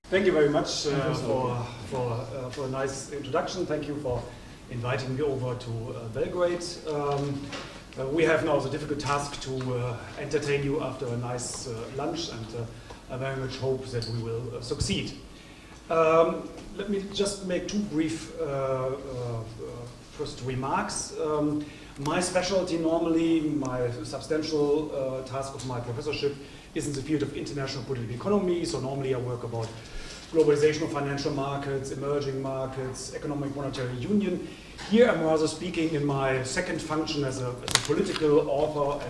Thank you very much for a nice introduction. Thank you for inviting me over to Belgrade. We have now the difficult task to entertain you after a nice lunch, and I very much hope that we will succeed. Let me just make two brief first remarks. My specialty normally, my substantial task of my professorship is in the field of international political economy. So normally I work about globalization of financial markets, emerging markets, economic monetary union. Here I'm rather speaking in my second function as a political author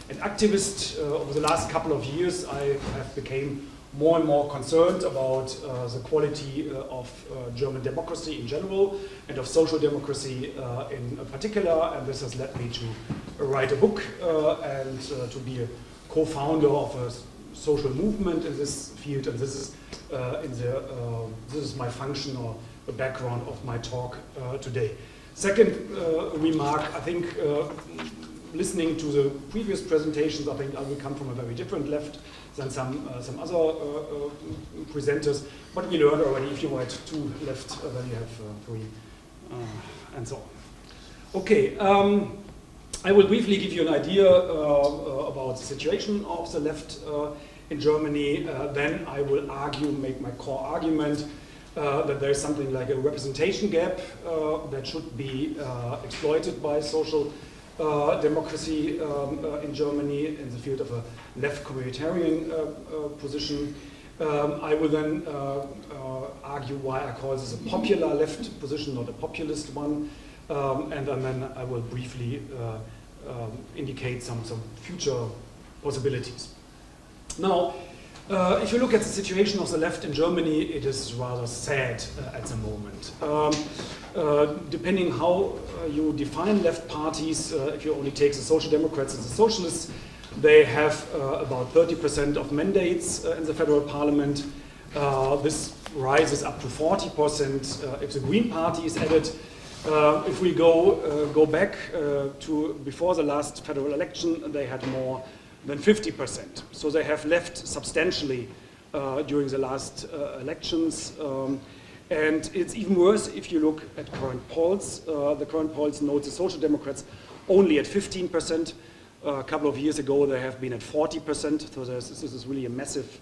and activist. Over the last couple of years I have become more and more concerned about the quality of German democracy in general and of social democracy in particular, and this has led me to write a book and to be a co-founder of a social movement in this field, and this is my function or the background of my talk today. Second remark, I think listening to the previous presentations, I think I will come from a very different left than some other presenters, but we learned already if you write two left, then you have three, and so on. Okay, I will briefly give you an idea about the situation of the left in Germany. Then I will make my core argument that there is something like a representation gap that should be exploited by social democracy in Germany in the field of a left-communitarian position. I will then argue why I call this a popular left position, not a populist one, and then I will briefly indicate some future possibilities. Now, if you look at the situation of the left in Germany, it is rather sad at the moment. Depending how you define left parties, if you only take the Social Democrats and the Socialists, they have about 30% of mandates in the federal parliament. This rises up to 40% if the Green Party is added. If we go back to before the last federal election, they had more than 50%. So they have left substantially during the last elections. And it's even worse if you look at current polls. The current polls note the Social Democrats only at 15%. A couple of years ago they have been at 40%. So this is really a massive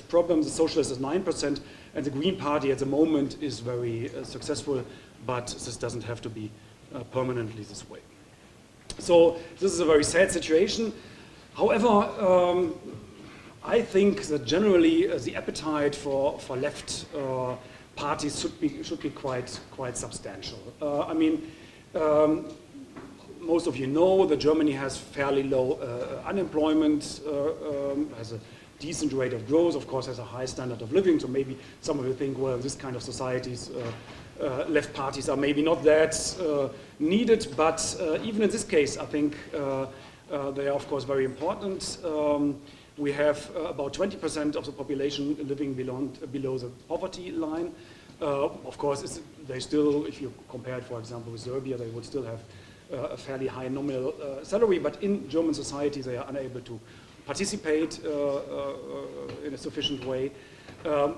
problem. The Socialists is 9%, and the Green Party at the moment is very successful, but this doesn't have to be permanently this way. So this is a very sad situation. However, I think that generally the appetite for left parties should be quite substantial. I mean, most of you know that Germany has fairly low unemployment, has a decent rate of growth, of course has a high standard of living, so maybe some of you think, well, this kind of societies, left parties are maybe not that needed, but even in this case, I think they are, of course, very important. We have about 20% of the population living below the poverty line. Of course, they still, if you compare it, for example, with Serbia, they would still have a fairly high nominal salary, but in German society, they are unable to participate in a sufficient way.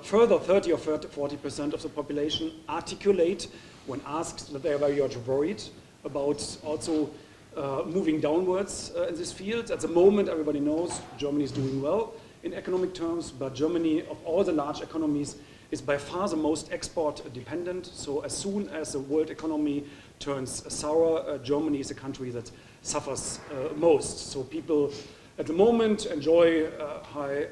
Further, 30 or 40% of the population articulate, when asked, that they are very much worried about also moving downwards in this field. At the moment, everybody knows Germany is doing well in economic terms, but Germany, of all the large economies, is by far the most export dependent. So as soon as the world economy turns sour, Germany is a country that suffers most. So people at the moment enjoy high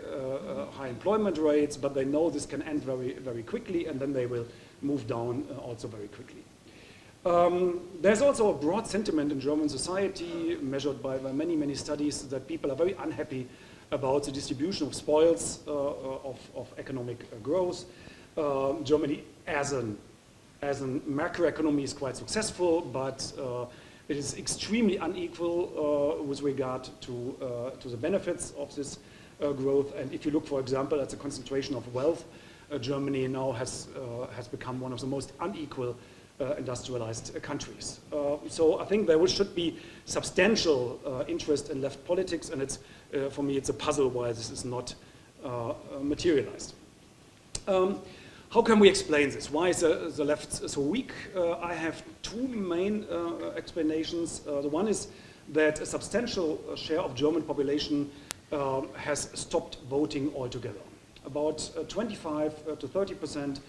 employment rates, but they know this can end very, very quickly, and then they will move down also very quickly. There's also a broad sentiment in German society, measured by many, many studies, that people are very unhappy about the distribution of spoils of economic growth. Germany as an macroeconomy is quite successful, but it is extremely unequal with regard to the benefits of this growth. And if you look, for example, at the concentration of wealth, Germany now has become one of the most unequal industrialized countries. So I think there should be substantial interest in left politics, and for me it's a puzzle why this is not materialized. How can we explain this? Why is the left so weak? I have two main explanations. The one is that a substantial share of German population has stopped voting altogether. About 25 to 30%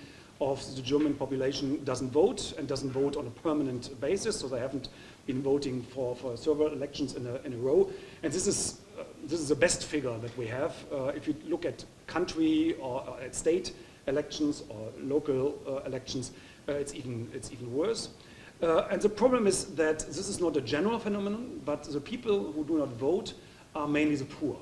of the German population doesn't vote, and doesn't vote on a permanent basis, so they haven't been voting for several elections in a row. And this is the best figure that we have. If you look at country or at state elections or local elections, it's even worse. And the problem is that this is not a general phenomenon, but the people who do not vote are mainly the poor.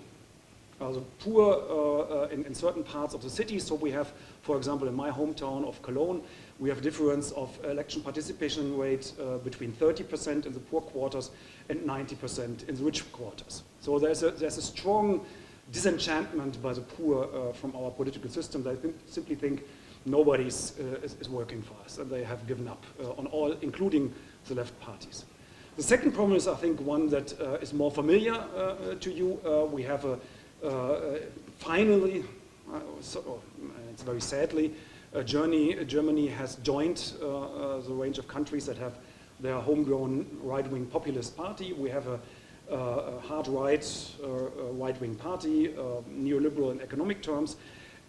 The poor in certain parts of the city. So we have, for example, in my hometown of Cologne, we have a difference of election participation rate between 30% in the poor quarters and 90% in the rich quarters. So there's a strong disenchantment by the poor from our political system. They simply think nobody is working for us, and they have given up on all, including the left parties. The second problem is, I think, one that is more familiar to you. We have finally, it's very sadly, Germany has joined the range of countries that have their homegrown right-wing populist party. We have a hard right-wing party, neoliberal in economic terms,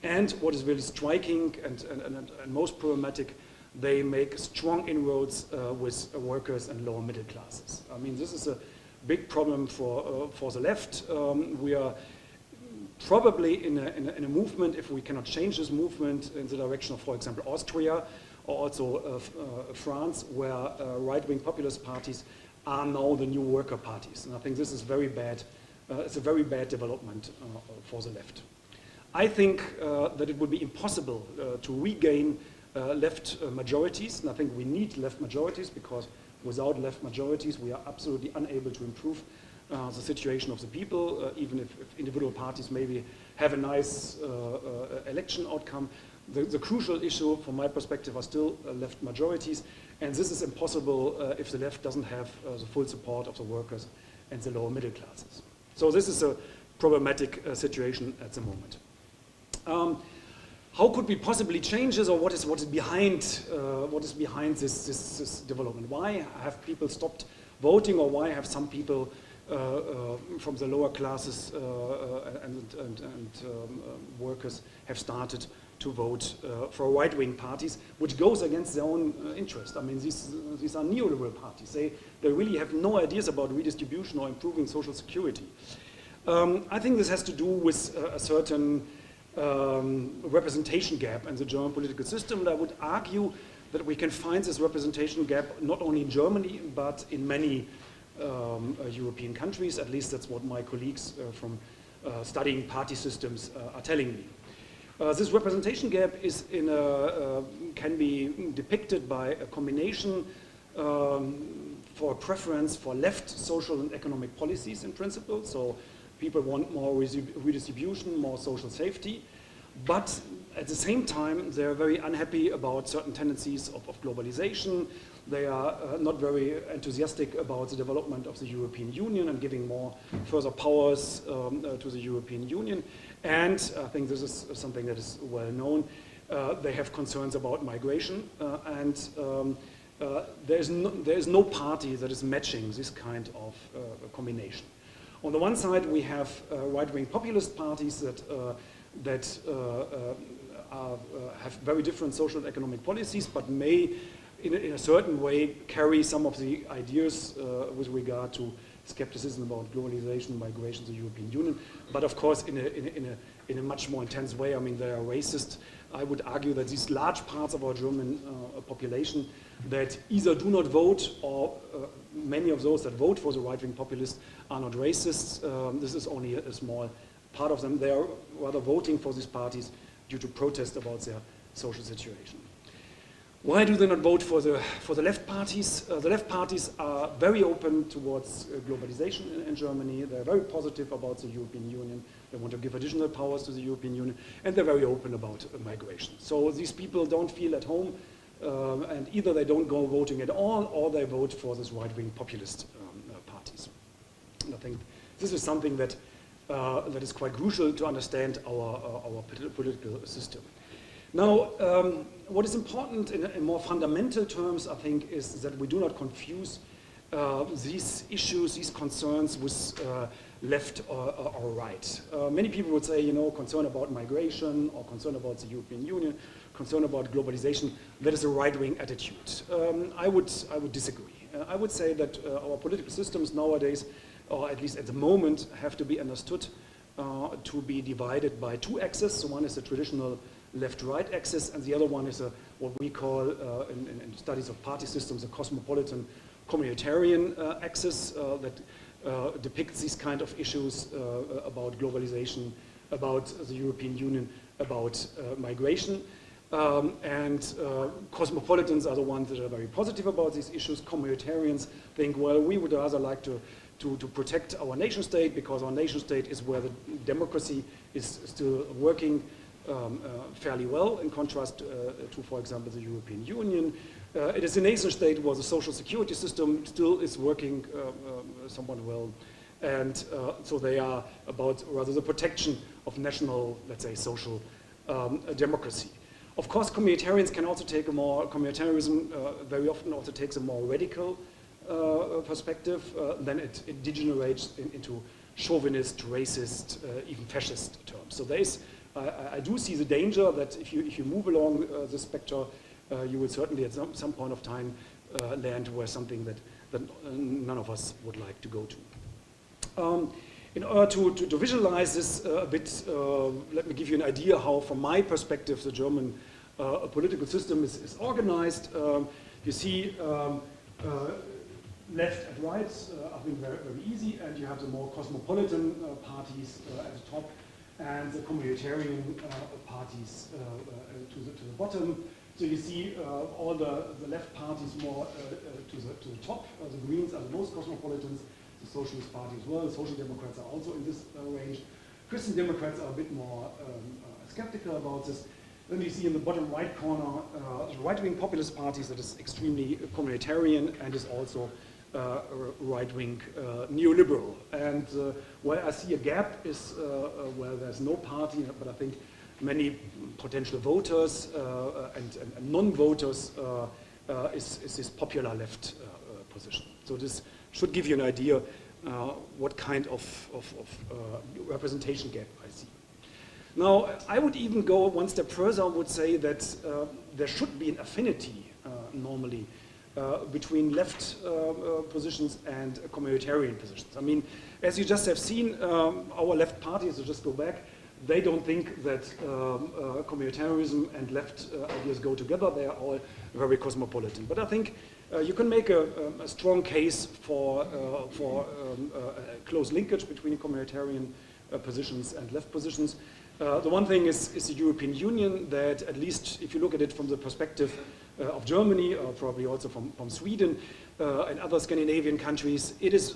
and what is really striking and most problematic, they make strong inroads with workers and lower middle classes. I mean, this is a big problem for the left. We are probably in a movement, if we cannot change this movement in the direction of, for example, Austria or also France, where right-wing populist parties are now the new worker parties. And I think this is very bad. It's a very bad development for the left. I think that it would be impossible to regain left majorities, and I think we need left majorities, because without left majorities we are absolutely unable to improve the situation of the people, even if individual parties maybe have a nice election outcome. The crucial issue, from my perspective, are still left majorities, and this is impossible if the left doesn't have the full support of the workers and the lower middle classes. So this is a problematic situation at the moment. How could we possibly change this, or what is behind this development? Why have people stopped voting, or why have some people from the lower classes and workers have started to vote for right-wing parties, which goes against their own interest? I mean, these are neoliberal parties. They really have no ideas about redistribution or improving social security. I think this has to do with a certain representation gap in the German political system. And I would argue that we can find this representation gap not only in Germany, but in many European countries. At least that's what my colleagues from studying party systems are telling me. This representation gap is can be depicted by a combination for a preference for left social and economic policies in principle. So people want more redistribution, more social safety, but at the same time they're very unhappy about certain tendencies of globalization. They are not very enthusiastic about the development of the European Union and giving more further powers to the European Union. And I think this is something that is well known. They have concerns about migration, and there is no party that is matching this kind of combination. On the one side, we have right-wing populist parties that have very different social and economic policies, but may, in a certain way, carry some of the ideas with regard to skepticism about globalization, migration to the European Union, but of course in a much more intense way. I mean, they are racist. I would argue that these large parts of our German population that either do not vote, or many of those that vote for the right-wing populists are not racists. This is only a small part of them. They are rather voting for these parties due to protest about their social situation. Why do they not vote for the left parties? The left parties are very open towards globalization in Germany. They're very positive about the European Union. They want to give additional powers to the European Union, and they're very open about migration. So these people don't feel at home, and either they don't go voting at all, or they vote for this right-wing populist parties. And I think this is something that is quite crucial to understand our political system. Now, what is important in more fundamental terms, I think, is that we do not confuse these issues, these concerns with left or right. Many people would say, you know, concern about migration or concern about the European Union, concern about globalization, that is a right-wing attitude. I would disagree. I would say that our political systems nowadays, or at least at the moment, have to be understood to be divided by two axes. So one is the traditional left-right axis, and the other one is what we call, in studies of party systems, a cosmopolitan communitarian axis that depicts these kind of issues about globalization, about the European Union, about migration. Cosmopolitans are the ones that are very positive about these issues. Communitarians think, well, we would rather like to protect our nation state, because our nation state is where the democracy is still working fairly well, in contrast to, for example, the European Union. It is a nation state where the social security system still is working somewhat well. And so they are about rather the protection of national, let's say, social democracy. Of course, communitarians can also take communitarianism very often also takes a more radical perspective. Then it degenerates into chauvinist, racist, even fascist terms. So there is, I do see the danger that if you move along the spectrum, you will certainly at some point of time land where something that none of us would like to go to. In order to visualize this a bit, let me give you an idea how, from my perspective, the German political system is organized. You see left and right, I think very, very easy, and you have the more cosmopolitan parties at the top, and the communitarian parties to the bottom. So you see all the left parties more to the top. The Greens are the most cosmopolitans. The Socialist Party as well. The Social Democrats are also in this range. Christian Democrats are a bit more skeptical about this. Then you see in the bottom right corner the right-wing populist parties that is extremely communitarian and is also right-wing neoliberal. And where I see a gap is where there's no party, but I think many potential voters and non-voters is this popular left position. So this should give you an idea what kind of representation gap I see. Now, I would even go one step further. I would say that there should be an affinity normally between left positions and communitarian positions. I mean, as you just have seen, our left parties, to just go back, they don't think that communitarianism and left ideas go together. They are all very cosmopolitan. But I think you can make a strong case for a close linkage between communitarian positions and left positions. The one thing is the European Union, that at least if you look at it from the perspective of Germany, or probably also from Sweden and other Scandinavian countries, it is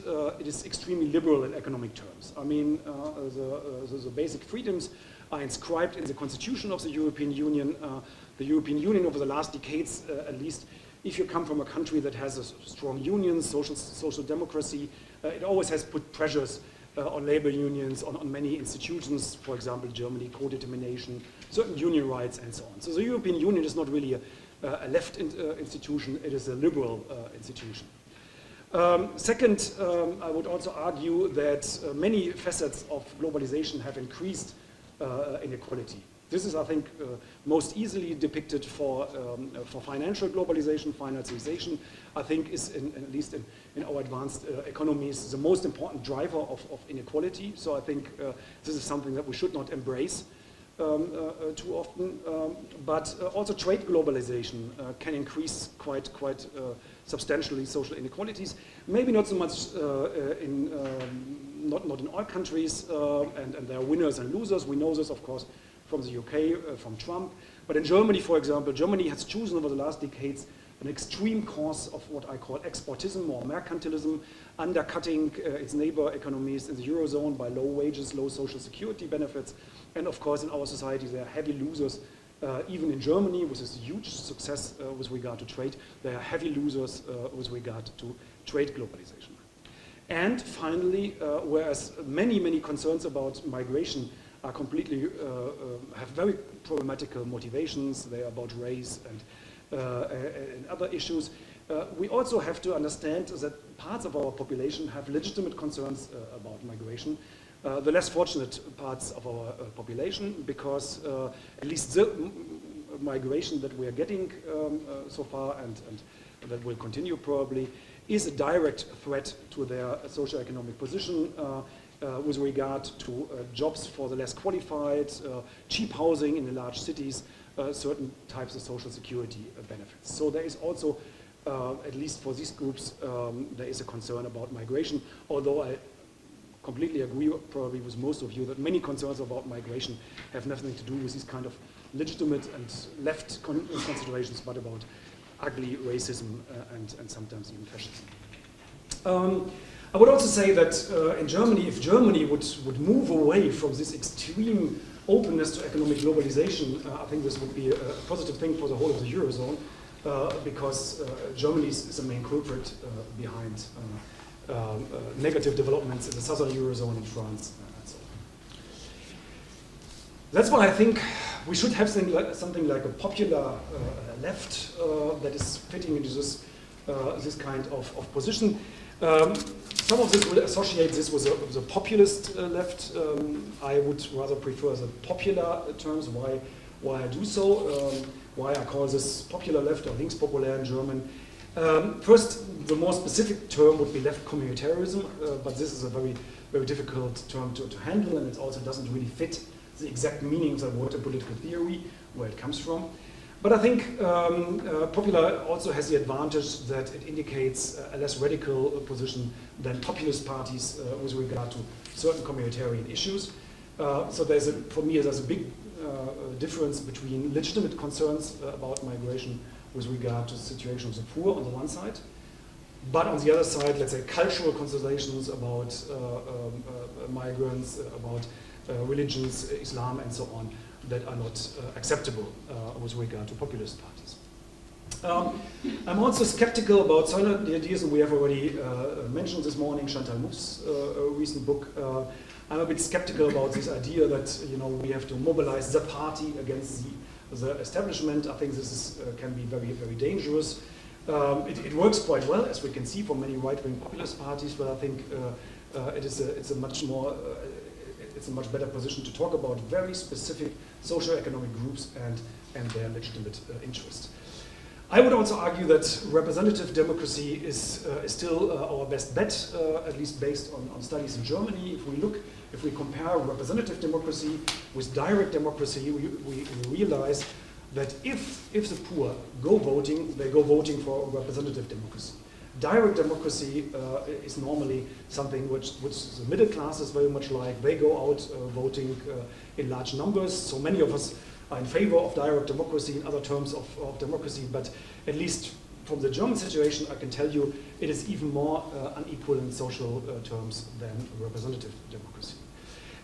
extremely liberal in economic terms. I mean, the basic freedoms are inscribed in the constitution of the European Union. The European Union over the last decades, at least, if you come from a country that has a strong union, social democracy, it always has put pressures on labor unions, on many institutions, for example, Germany, co-determination, certain union rights, and so on. So the European Union is not really a left institution, it is a liberal institution. Second, I would also argue that many facets of globalization have increased inequality. This is, I think, most easily depicted for financial globalization, financialization. I think is, at least in our advanced economies, the most important driver of inequality. So I think this is something that we should not embrace too often. But also trade globalization can increase quite substantially social inequalities. Maybe not so much not in all countries, and there are winners and losers. We know this, of course, from the UK, from Trump. But in Germany, for example, Germany has chosen over the last decades an extreme course of what I call exportism or mercantilism, undercutting its neighbor economies in the Eurozone by low wages, low social security benefits. And of course, in our society, there are heavy losers. Even in Germany, which is a huge success with regard to trade, there are heavy losers with regard to trade globalization. And finally, whereas many concerns about migration are completely, have very problematical motivations. They are about race and other issues. We also have to understand that parts of our population have legitimate concerns about migration. The less fortunate parts of our population, because at least the migration that we are getting so far and that will continue probably is a direct threat to their socioeconomic position with regard to jobs for the less qualified, cheap housing in the large cities, certain types of social security benefits. So there is also, at least for these groups, there is a concern about migration, although I completely agree probably with most of you that many concerns about migration have nothing to do with these kind of legitimate and left considerations, but about ugly racism and sometimes even fascism. I would also say that in Germany, if Germany would move away from this extreme openness to economic globalization, I think this would be a positive thing for the whole of the Eurozone, because Germany is the main culprit behind negative developments in the southern Eurozone in France and so on. That's why I think we should have something like a popular left that is fitting into this kind of position. Some of this will associate this with a populist left. I would rather prefer the popular terms. Why I do so? Why I call this popular left or linkspopulär in German. First, the more specific term would be left-communitarianism, but this is a very, very difficult term to handle, and it also doesn't really fit the exact meaning of the word in political theory, where it comes from. But I think popular also has the advantage that it indicates a less radical position than populist parties with regard to certain communitarian issues. So for me, there's a big difference between legitimate concerns about migration with regard to the situation of the poor on the one side, but on the other side, let's say cultural considerations about migrants, about religions, Islam, and so on, that are not acceptable with regard to populist parties. I'm also skeptical about some of the ideas, and we have already mentioned this morning Chantal Mouffe's recent book. I'm a bit skeptical about this idea that we have to mobilize the party against the establishment. I think this can be very, very dangerous. It works quite well, as we can see, for many right-wing populist parties, but I think it's a much better position to talk about very specific socio-economic groups and their legitimate interests. I would also argue that representative democracy is still our best bet, at least based on studies in Germany. If we compare representative democracy with direct democracy, we realize that if the poor go voting, they go voting for representative democracy. Direct democracy is normally something which the middle class is very much like. They go out voting in large numbers. So many of us are in favor of direct democracy in other terms of democracy, but at least from the German situation, I can tell you it is even more unequal in social terms than representative democracy.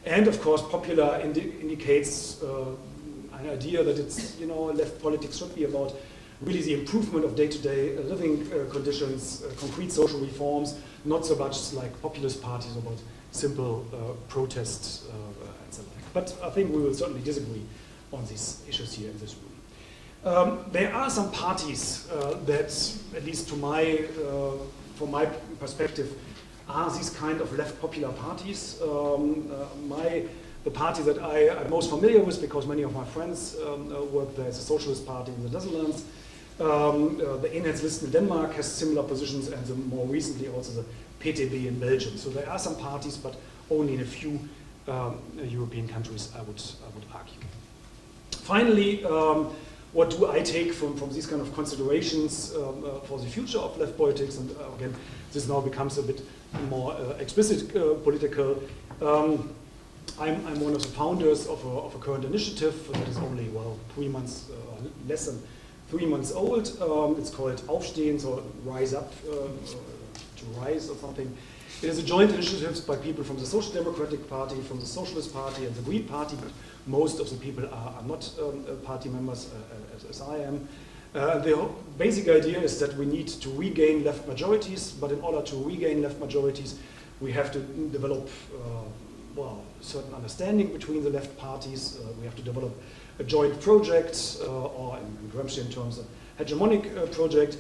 And of course, popular indicates an idea that it's, left politics should be about really the improvement of day-to-day living conditions, concrete social reforms, not so much like populist parties about simple protests and so on. But I think we will certainly disagree on these issues here in this room. There are some parties that, at least from my perspective, are these kind of left popular parties. The party that I'm most familiar with, because many of my friends work there, is the Socialist Party in the Netherlands. The Eenheidslisten in Denmark has similar positions, and more recently also the PTB in Belgium. So there are some parties, but only in a few European countries, I would argue. Finally, what do I take from these kind of considerations for the future of left politics? And again, this now becomes a bit more explicit political. I'm one of the founders of a current initiative that is only, 3 months, less than 3 months old. It's called Aufstehen, so rise up, to rise or something. It is a joint initiative by people from the Social Democratic Party, from the Socialist Party and the Green Party, but most of the people are not party members as I am. The basic idea is that we need to regain left majorities, but in order to regain left majorities, we have to develop well, certain understanding between the left parties. We have to develop a joint project, or in Gramscian terms, a hegemonic project.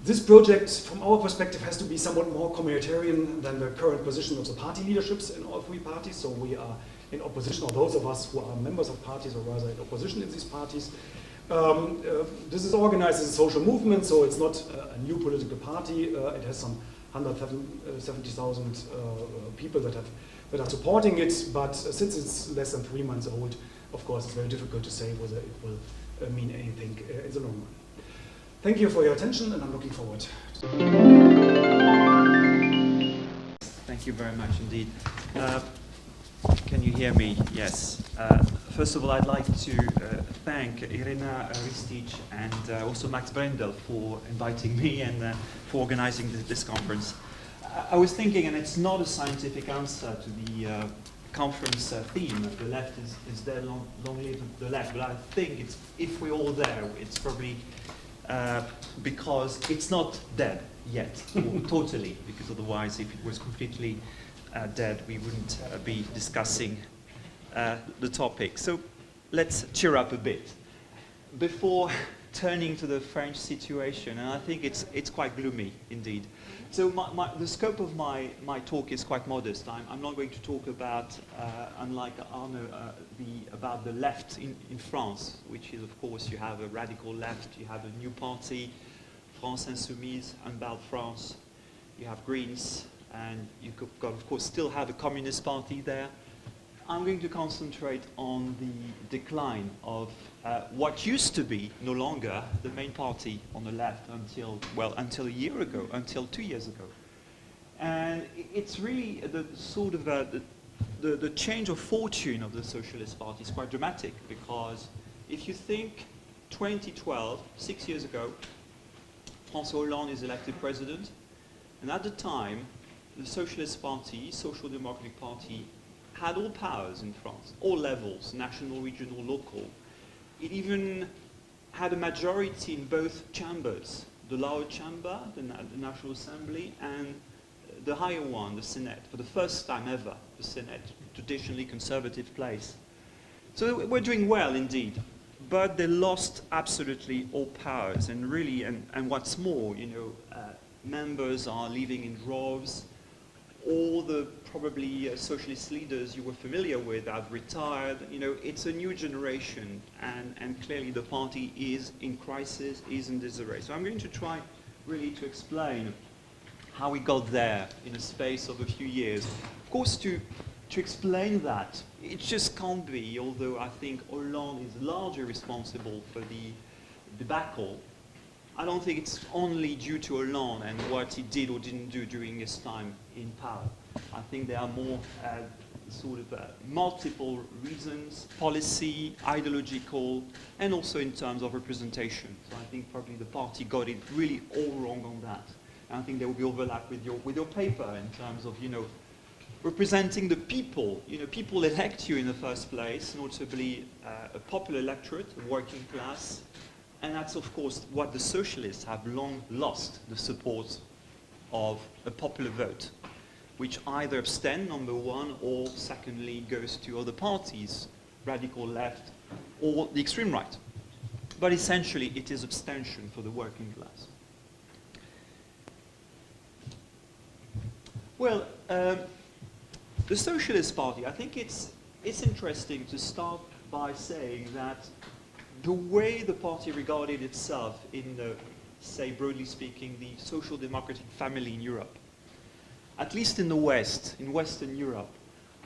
This project, from our perspective, has to be somewhat more communitarian than the current position of the party leaderships in all three parties. So we are in opposition, or those of us who are members of parties, or rather in opposition in these parties. This is organized as a social movement, so it's not a new political party. It has some 170,000 people that are supporting it, but since it's less than 3 months old, of course, it's very difficult to say whether it will mean anything in the long run. Thank you for your attention, and I'm looking forward. Thank you very much indeed. Can you hear me? Yes. First of all, I'd like to thank Irena Ristic and also Max Brendel for inviting me and for organizing this conference. I was thinking, and it's not a scientific answer to the conference theme, the left is dead, long live the left, but I think it's, if we're all there, it's probably because it's not dead yet, or totally, because otherwise if it was completely dead, we wouldn't be discussing the topic. So let's cheer up a bit. Before turning to the French situation, and I think it's quite gloomy indeed. So the scope of my talk is quite modest. I'm not going to talk about, unlike Arno, about the left in France, which is, of course, you have a radical left, you have a new party, France Insoumise, Unbound France, you have Greens, and you've got, of course, still have a Communist Party there. I'm going to concentrate on the decline of what used to be no longer the main party on the left until a year ago, until 2 years ago. And it's really the sort of the change of fortune of the Socialist Party is quite dramatic, because if you think 2012, 6 years ago, François Hollande is elected president, and at the time, the Socialist Party, Social Democratic Party, had all powers in France, all levels, national, regional, local. It even had a majority in both chambers, the lower chamber, the National Assembly, and the higher one, the Senate, for the first time ever, the Senate, traditionally conservative place. So we're doing well indeed, but they lost absolutely all powers, and really, and what's more, you know, members are leaving in droves. All the probably socialist leaders you were familiar with have retired. You know, it's a new generation, and clearly the party is in crisis, is in disarray. So I'm going to try really to explain how we got there in a space of a few years. Of course, to explain that, it just can't be, although I think Hollande is largely responsible for the debacle, I don't think it's only due to Hollande and what he did or didn't do during his time in power. I think there are more sort of multiple reasons, policy, ideological, and also in terms of representation. So I think probably the party got it really all wrong on that. And I think there will be overlap with your paper in terms of, you know, representing the people. You know, people elect you in the first place, notably a popular electorate, a working class. And that's, of course, what the socialists have long lost, the support of a popular vote, which either abstain, number one, or secondly goes to other parties, radical left, or the extreme right. But essentially, it is abstention for the working class. Well, the Socialist Party, I think it's interesting to start by saying that the way the party regarded itself in the, say, broadly speaking, the social democratic family in Europe, at least in the West, in Western Europe,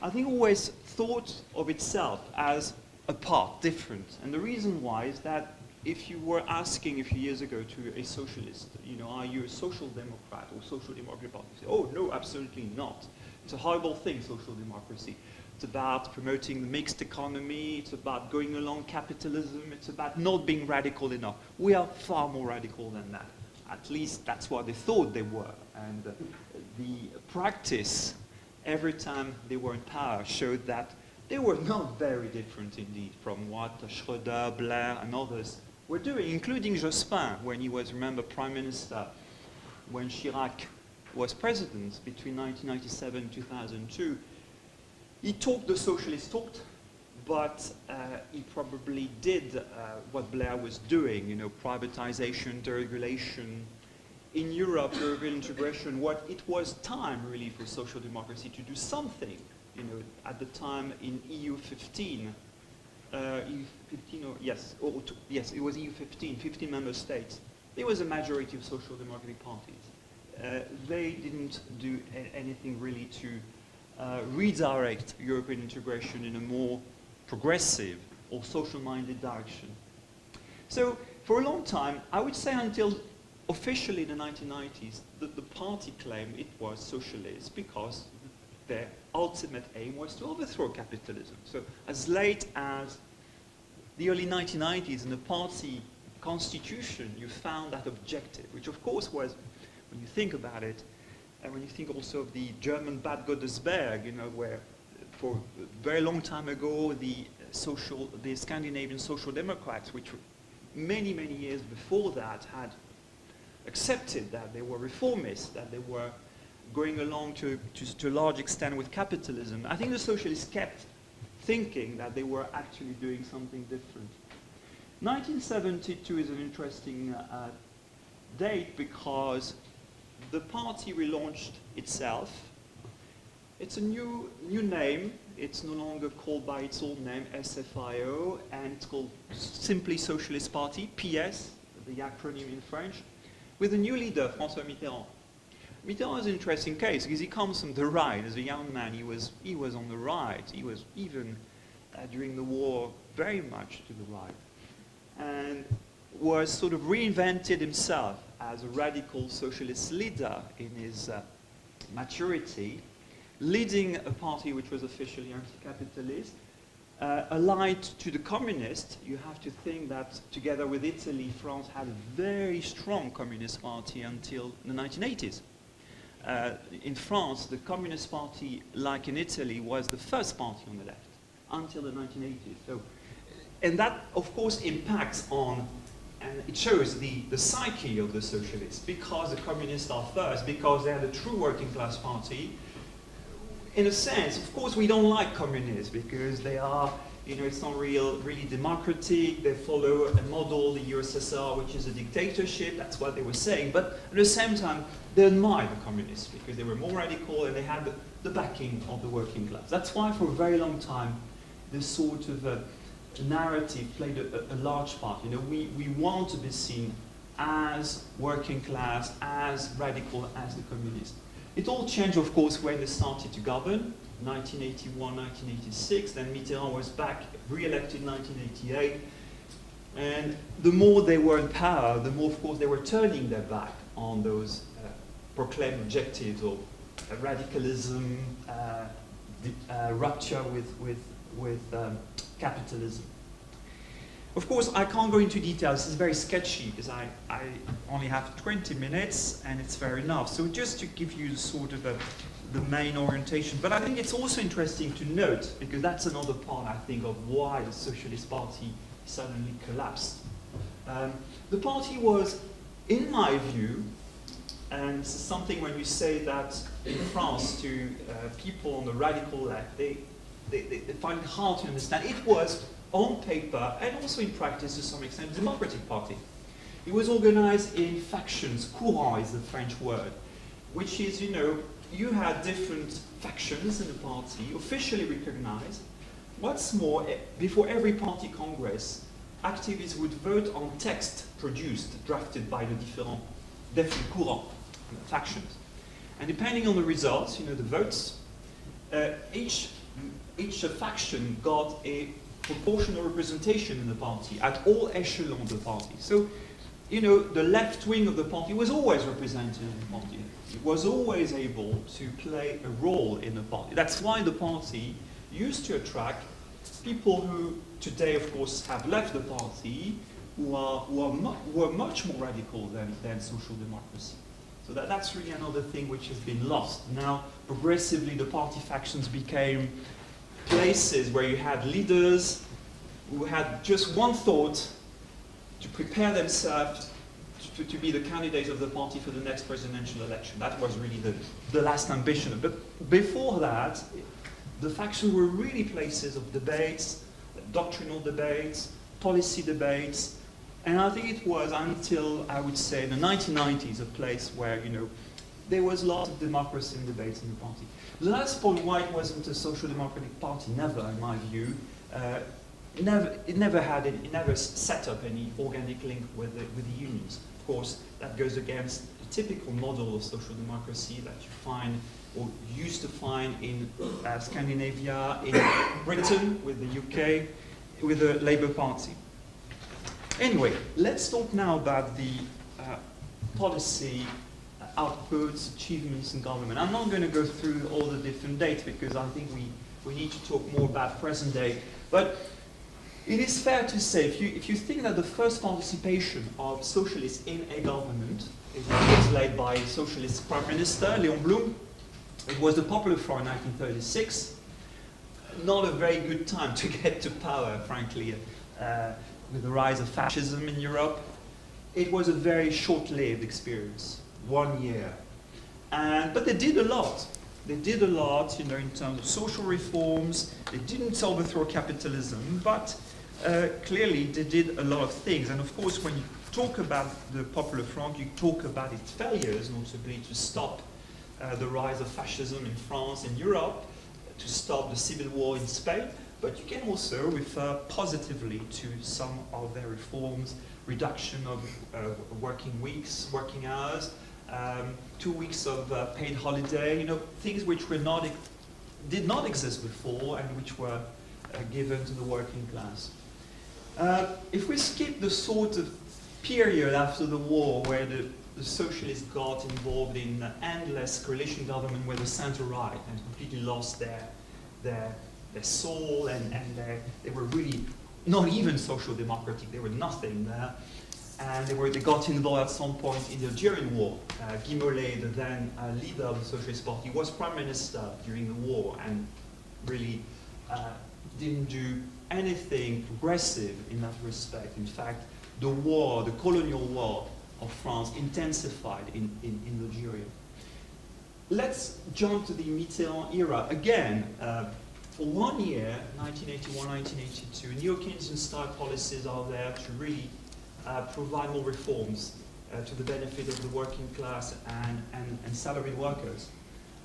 I think always thought of itself as apart, different. And the reason why is that if you were asking a few years ago to a socialist, you know, are you a social democrat or social democratic party? Say, oh, no, absolutely not. It's a horrible thing, social democracy. It's about promoting the mixed economy, it's about going along capitalism, it's about not being radical enough. We are far more radical than that. At least that's what they thought they were. And the practice, every time they were in power, showed that they were not very different indeed from what Schröder, Blair, and others were doing, including Jospin, when he was, remember, Prime Minister, when Chirac was president between 1997 and 2002. He talked, the socialist talked, but he probably did what Blair was doing, you know, privatization, deregulation. In Europe, European integration, what it was time really for social democracy to do something. You know, at the time in EU 15, yes, it was EU 15 member states. There was a majority of social democratic parties. They didn't do anything really to redirect European integration in a more progressive or social-minded direction. So for a long time, I would say until officially in the 1990s, the party claimed it was socialist because their ultimate aim was to overthrow capitalism. So as late as the early 1990s in the party constitution, you found that objective, which of course was, when you think about it, and when you think also of the German Bad Godesberg, you know, where for a very long time ago, the Scandinavian Social Democrats, which many, many years before that had accepted that they were reformists, that they were going along to a large extent with capitalism. I think the socialists kept thinking that they were actually doing something different. 1972 is an interesting date because the party relaunched itself. It's a new name. It's no longer called by its old name, SFIO, and it's called simply Socialist Party, PS, the acronym in French, with a new leader, François Mitterrand. Mitterrand is an interesting case because he comes from the right. As a young man, he was on the right. He was even, during the war, very much to the right. And was sort of reinvented himself as a radical socialist leader in his maturity, leading a party which was officially anti-capitalist, allied to the communists. You have to think that together with Italy, France had a very strong communist party until the 1980s. In France, the Communist Party, like in Italy, was the first party on the left until the 1980s. So, and that, of course, impacts on, and it shows the psyche of the socialists, because the communists are first, because they are the true working class party. In a sense, of course, we don't like communists because they are, you know, it's not really democratic. They follow a model, the USSR, which is a dictatorship. That's what they were saying. But at the same time, they admired the communists because they were more radical and they had the backing of the working class. That's why for a very long time, this sort of narrative played a large part. You know, we want to be seen as working class, as radical as the communists. It all changed, of course, when they started to govern, 1981, 1986. Then Mitterrand was back, re-elected in 1988. And the more they were in power, the more, of course, they were turning their back on those proclaimed objectives of radicalism, rupture with capitalism. Of course, I can't go into details. This is very sketchy because I only have 20 minutes and it's fair enough. So just to give you sort of the main orientation. But I think it's also interesting to note, because that's another part, I think, of why the Socialist Party suddenly collapsed. The party was, in my view, and this is something when you say that in France to people on the radical left, they find it hard to understand. It was, on paper, and also in practice to some extent, a democratic party. It was organized in factions. Courant is the French word, which is, you know, you had different factions in the party, officially recognized. What's more, before every party congress, activists would vote on text produced, drafted by the different courants, factions. And depending on the results, you know, the votes, each faction got a proportional representation in the party at all echelons of the party. So, you know, the left wing of the party was always represented in the party. It was always able to play a role in the party. That's why the party used to attract people who today, of course, have left the party, who were much more radical than social democracy. So that's really another thing which has been lost. Now, progressively, the party factions became places where you had leaders who had just one thought: to prepare themselves to be the candidates of the party for the next presidential election. That was really the last ambition. But before that, The factions were really places of debates, doctrinal debates, policy debates, and I think it was until, I would say, the 1990s, a place where, there was a lot of democracy and debates in the party. The last point why it wasn't a social democratic party, never, in my view, it never set up any organic link with the unions. Of course, that goes against the typical model of social democracy that you find, or used to find in Scandinavia, in Britain, with the UK, with the Labour Party. Anyway, let's talk now about the policy outputs, achievements in government. I'm not going to go through all the different dates because I think we need to talk more about present day. But it is fair to say, if you think that the first participation of socialists in a government was led by socialist Prime Minister Léon Blum, it was the Popular Front in 1936. Not a very good time to get to power, frankly, with the rise of fascism in Europe. It was a very short-lived experience, 1 year. But they did a lot. They did a lot, in terms of social reforms. They didn't overthrow capitalism, but clearly they did a lot of things. And of course, when you talk about the Popular Front, you talk about its failures, notably to stop the rise of fascism in France and Europe, to stop the civil war in Spain. But you can also refer positively to some of their reforms, reduction of working weeks, working hours, 2 weeks of paid holiday, things which did not exist before and which were given to the working class. If we skip the sort of period after the war where the socialists got involved in endless coalition government with the center-right and completely lost their soul and they were really not even social democratic, they were nothing there. And they got involved at some point in the Gerin war. Guy Mollet, the then leader of the Socialist Party, was Prime Minister during the war and really didn't do anything progressive in that respect. In fact, the war, the colonial war of France intensified in Algeria. Let's jump to the Mitterrand era. Again, for 1 year, 1981, 1982, neo-Keynesian style policies are there to really provide more reforms to the benefit of the working class and salaried workers.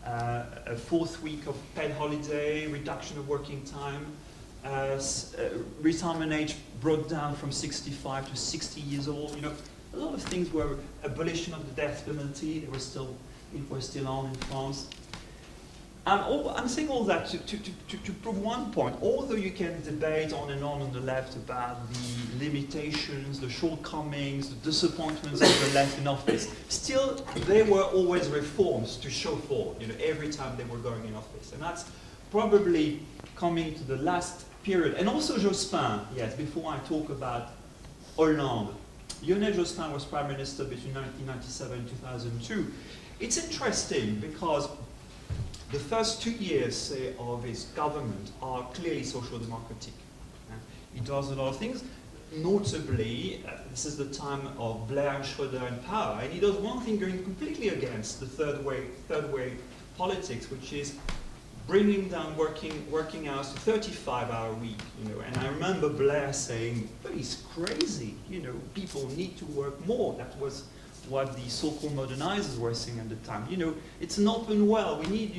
A fourth week of paid holiday, reduction of working time, retirement age brought down from 65 to 60 years old. A lot of things were abolition of the death penalty. It was still on in France. I'm saying all that to prove one point. Although you can debate on the left about the limitations, the shortcomings, the disappointments of the left in office, still there were always reforms to show for, every time they were going in office. And that's probably coming to the last period. And also Jospin, yes, before I talk about Hollande. Lionel Jospin was Prime Minister between 1997 and 2002. It's interesting because the first 2 years, say, of his government are clearly social democratic. He does a lot of things. Notably, this is the time of Blair and Schröder in power, and he does one thing going completely against the third way politics, which is bringing down working hours to 35-hour week. And I remember Blair saying, "But he's crazy. People need to work more." That was what the so-called modernizers were saying at the time. It's an open well. We need,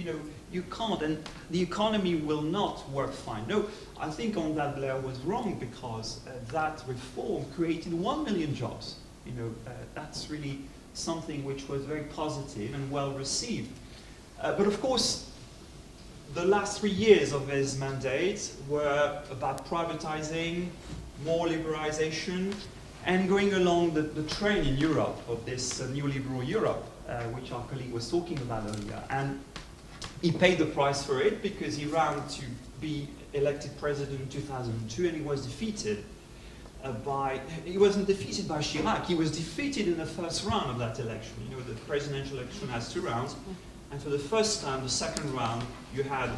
you can't, and the economy will not work fine. No, I think on that Blair was wrong because that reform created 1 million jobs. That's really something which was very positive and well received. But of course, the last 3 years of his mandate were about privatizing, more liberalization, and going along the train in Europe of this neoliberal Europe, which our colleague was talking about earlier. And he paid the price for it because he ran to be elected president in 2002 and he was defeated he wasn't defeated by Chirac, he was defeated in the first round of that election. The presidential election has 2 rounds. And for the first time, the second round, you had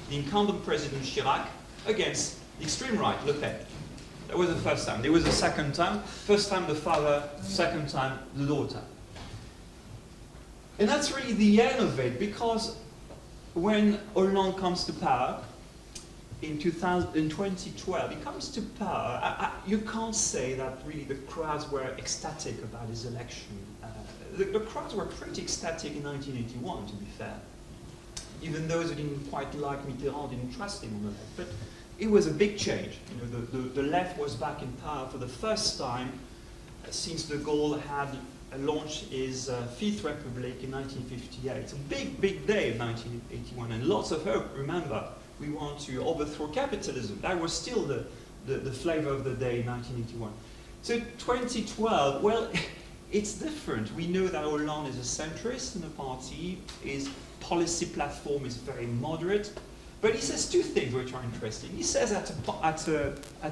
the incumbent president Chirac against the extreme right, Le Pen. That was the first time. There was a second time. First time the father, second time the daughter. And that's really the end of it, because when Hollande comes to power, in 2012, he comes to power. You can't say that really the crowds were ecstatic about his election. The crowds were pretty ecstatic in 1981, to be fair. Even those who didn't quite like Mitterrand didn't trust him on the left. But it was a big change. You know, the left was back in power for the first time since de Gaulle had launched his Fifth Republic in 1958. It's a big, big day in 1981, and lots of hope. Remember, we want to overthrow capitalism. That was still the flavor of the day in 1981. So 2012, well, it's different. We know that Hollande is a centrist in the party. His policy platform is very moderate. But he says two things which are interesting. He says at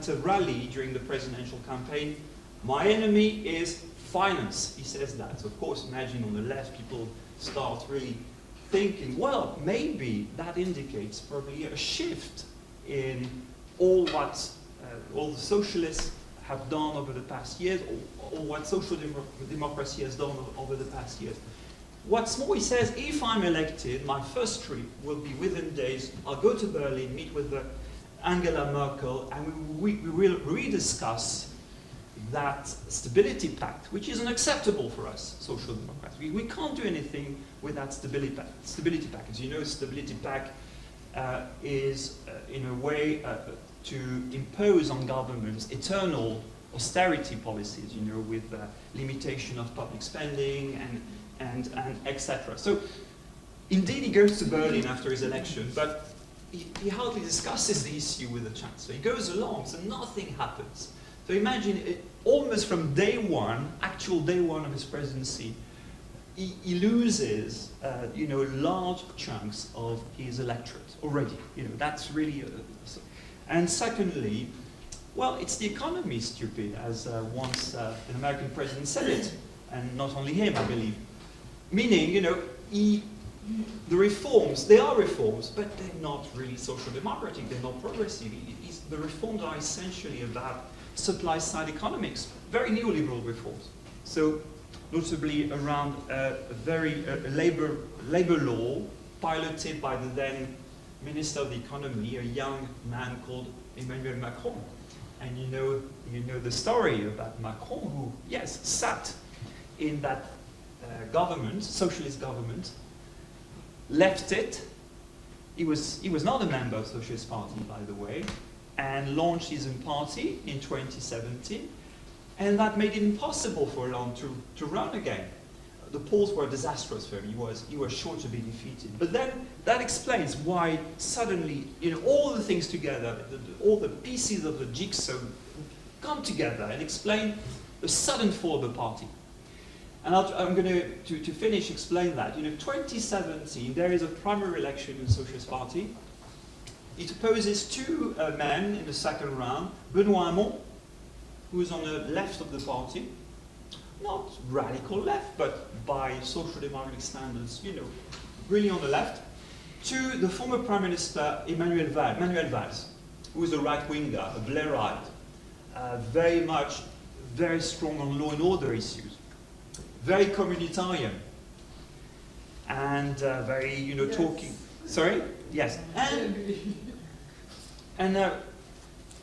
a rally during the presidential campaign, my enemy is finance. He says that. So of course, imagine on the left, people start really thinking, well, maybe that indicates probably a shift in all what all the socialists have done over the past years, or what social democracy has done over the past years. What's more, he says, if I'm elected, my first trip will be within days. I'll go to Berlin, meet with Angela Merkel, and we will rediscuss that stability pact, which is unacceptable for us, social democrats. We can't do anything with that stability pact. As you know, stability pact is, in a way, to impose on governments eternal austerity policies, you know, with limitation of public spending and etc. So, indeed, he goes to Berlin after his election, but he hardly discusses the issue with the chancellor. He goes along, so nothing happens. So imagine, almost from day one, actual day one of his presidency, he loses, you know, large chunks of his electorate already. You know, that's really. And secondly, well, it's the economy, stupid, as once an American president said it, and not only him, I believe. Meaning, you know, the reforms, they are reforms, but they're not really social democratic, they're not progressive. The reforms are essentially about supply-side economics, very neoliberal reforms. So, notably around a very labor law piloted by the then Minister of the Economy, a young man called Emmanuel Macron. And you know the story about Macron, who, yes, sat in that government, socialist government, left it. He was not a member of the Socialist Party, by the way, and launched his own party in 2017, and that made it impossible for Hollande to run again. The polls were disastrous for him. He was sure to be defeated. But then that explains why suddenly, you know, all the things together, all the pieces of the jigsaw come together and explain the sudden fall of the party. And I'm going to finish explain that. You know, 2017, there is a primary election in the Socialist Party. It opposes two men in the second round, Benoît Hamon, who is on the left of the party, not radical left, but by social democratic standards, you know, really on the left, to the former Prime Minister Manuel Valls, who is a right-winger, a Blairite, very strong on law and order issues, very communitarian, and very, you know, yes. Talking. Sorry? Yes.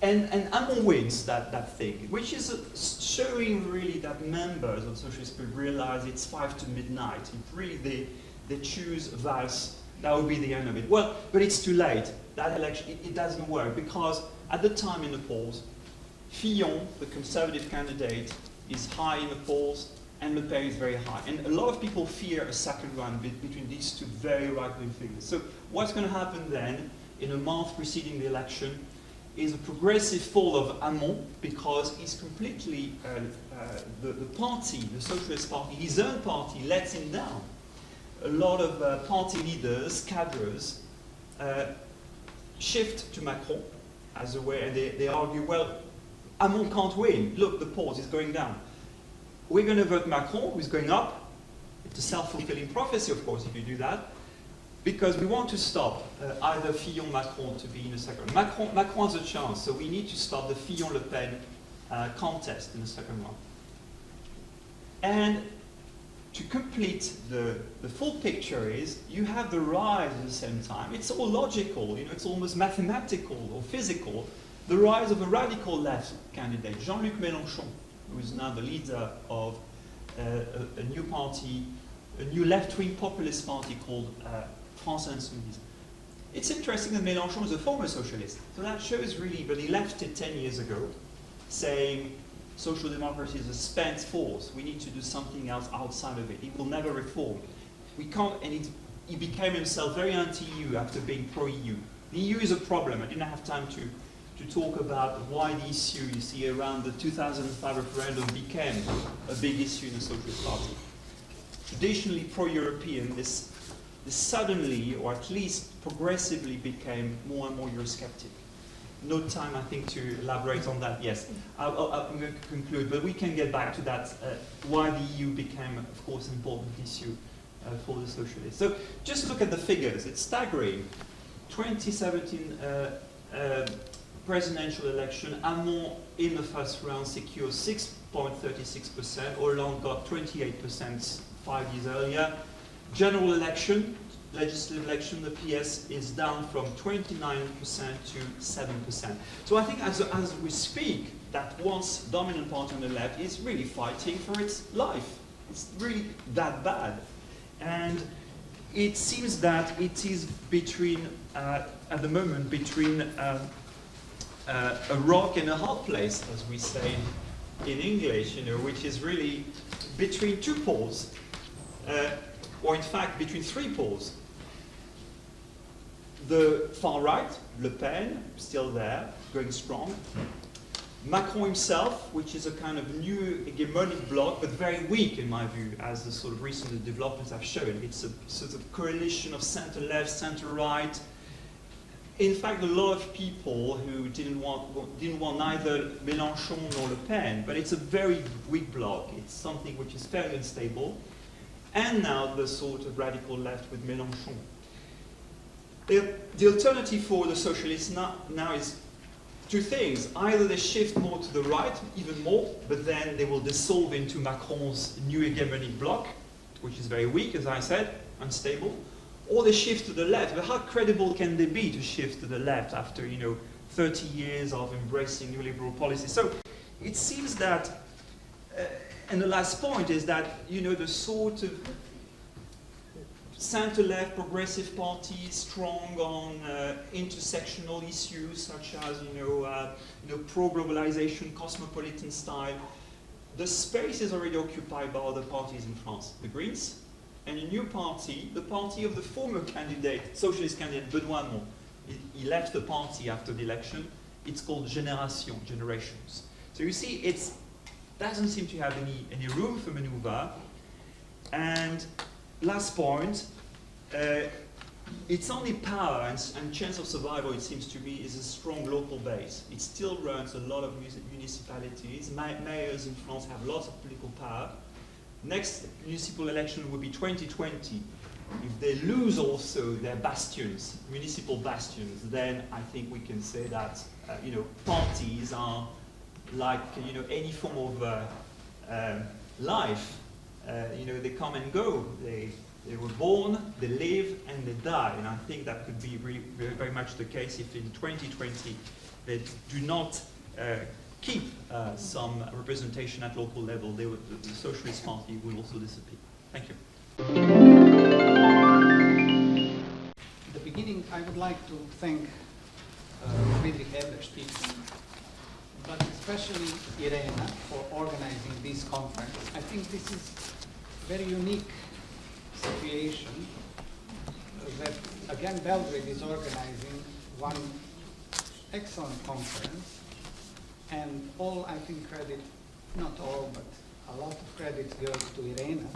And Hamon wins that thing, which is showing really that members of Socialist Party realize it's 5 to midnight. If really they choose Valls, that would be the end of it. Well, but it's too late. That election, it doesn't work, because at the time in the polls, Fillon, the conservative candidate, is high in the polls, and Le Pen is very high. And a lot of people fear a second run between these two very right-wing figures. So what's going to happen then, in a month preceding the election, is a progressive fall of Hamon, because he's completely, the party, the Socialist Party, his own party, lets him down. A lot of party leaders, cadres, shift to Macron as a way, and they argue, well, Hamon can't win. Look, the polls is going down. We're going to vote Macron, who's going up. It's a self-fulfilling prophecy, of course, if you do that, because we want to stop either Fillon-Macron to be in the second round. Macron has a chance, so we need to stop the Fillon-Le Pen contest in the second round. And to complete the full picture is you have the rise at the same time. It's all logical, you know, it's almost mathematical or physical. The rise of a radical left candidate, Jean-Luc Mélenchon, who is now the leader of a new party, a new left-wing populist party called France Insoumise. It's interesting that Mélenchon is a former socialist. So that shows really that he left it 10 years ago, saying social democracy is a spent force. We need to do something else outside of it. He will never reform. We can't, and he became himself very anti-EU after being pro-EU. The EU is a problem. I didn't have time to talk about why the issue, you see, around the 2005 referendum became a big issue in the Socialist Party. Traditionally pro-European, this suddenly, or at least progressively, became more and more Eurosceptic. No time, I think, to elaborate on that. Yes, I'm going to conclude, but we can get back to that, why the EU became, of course, an important issue for the socialists. So just look at the figures. It's staggering. 2017 presidential election, Hamon in the first round secured 6.36%, Hollande got 28% 5 years earlier. General election, legislative election, the PS is down from 29% to 7%. So I think as we speak, that once dominant party on the left is really fighting for its life. It's really that bad. And it seems that it is between, at the moment, between a rock and a hard place, as we say in English, you know, which is really between two poles, or in fact between three poles. The far right, Le Pen, still there, going strong. Macron himself, which is a kind of new hegemonic bloc, but very weak in my view, as the sort of recent developments have shown. It's a sort of coalition of center-left, center-right. In fact, a lot of people who didn't want neither Mélenchon nor Le Pen, but it's a very weak bloc. It's something which is fairly unstable. And now the sort of radical left with Mélenchon. The alternative for the socialists now is two things. Either they shift more to the right, even more, but then they will dissolve into Macron's new hegemonic bloc, which is very weak, as I said, unstable, or they shift to the left. But how credible can they be to shift to the left after, 30 years of embracing neoliberal policies? So it seems that, and the last point is that, the sort of center-left progressive party strong on intersectional issues such as pro-globalization, cosmopolitan style. The space is already occupied by other parties in France. The Greens and a new party, the party of the former candidate, socialist candidate Benoît Hamon. He left the party after the election. It's called Génération, Generations. So you see, it doesn't seem to have any room for maneuver. And last point, its only power and chance of survival, it seems to me, is a strong local base. It still runs a lot of municipalities. Mayors in France have lots of political power. Next municipal election will be 2020. If they lose also their bastions, municipal bastions, then I think we can say that parties are like any form of life. They come and go. They were born, they live, and they die. And I think that could be very, very much the case if in 2020 they do not keep some representation at local level. The Socialist Party will also disappear. Thank you. At the beginning, I would like to thank Pribićević speaking, but especially Enna for organizing this conference. I think this is a very unique situation that, again, Belgrade is organizing one excellent conference, and all, I think, credit, not all, but a lot of credit goes to Enna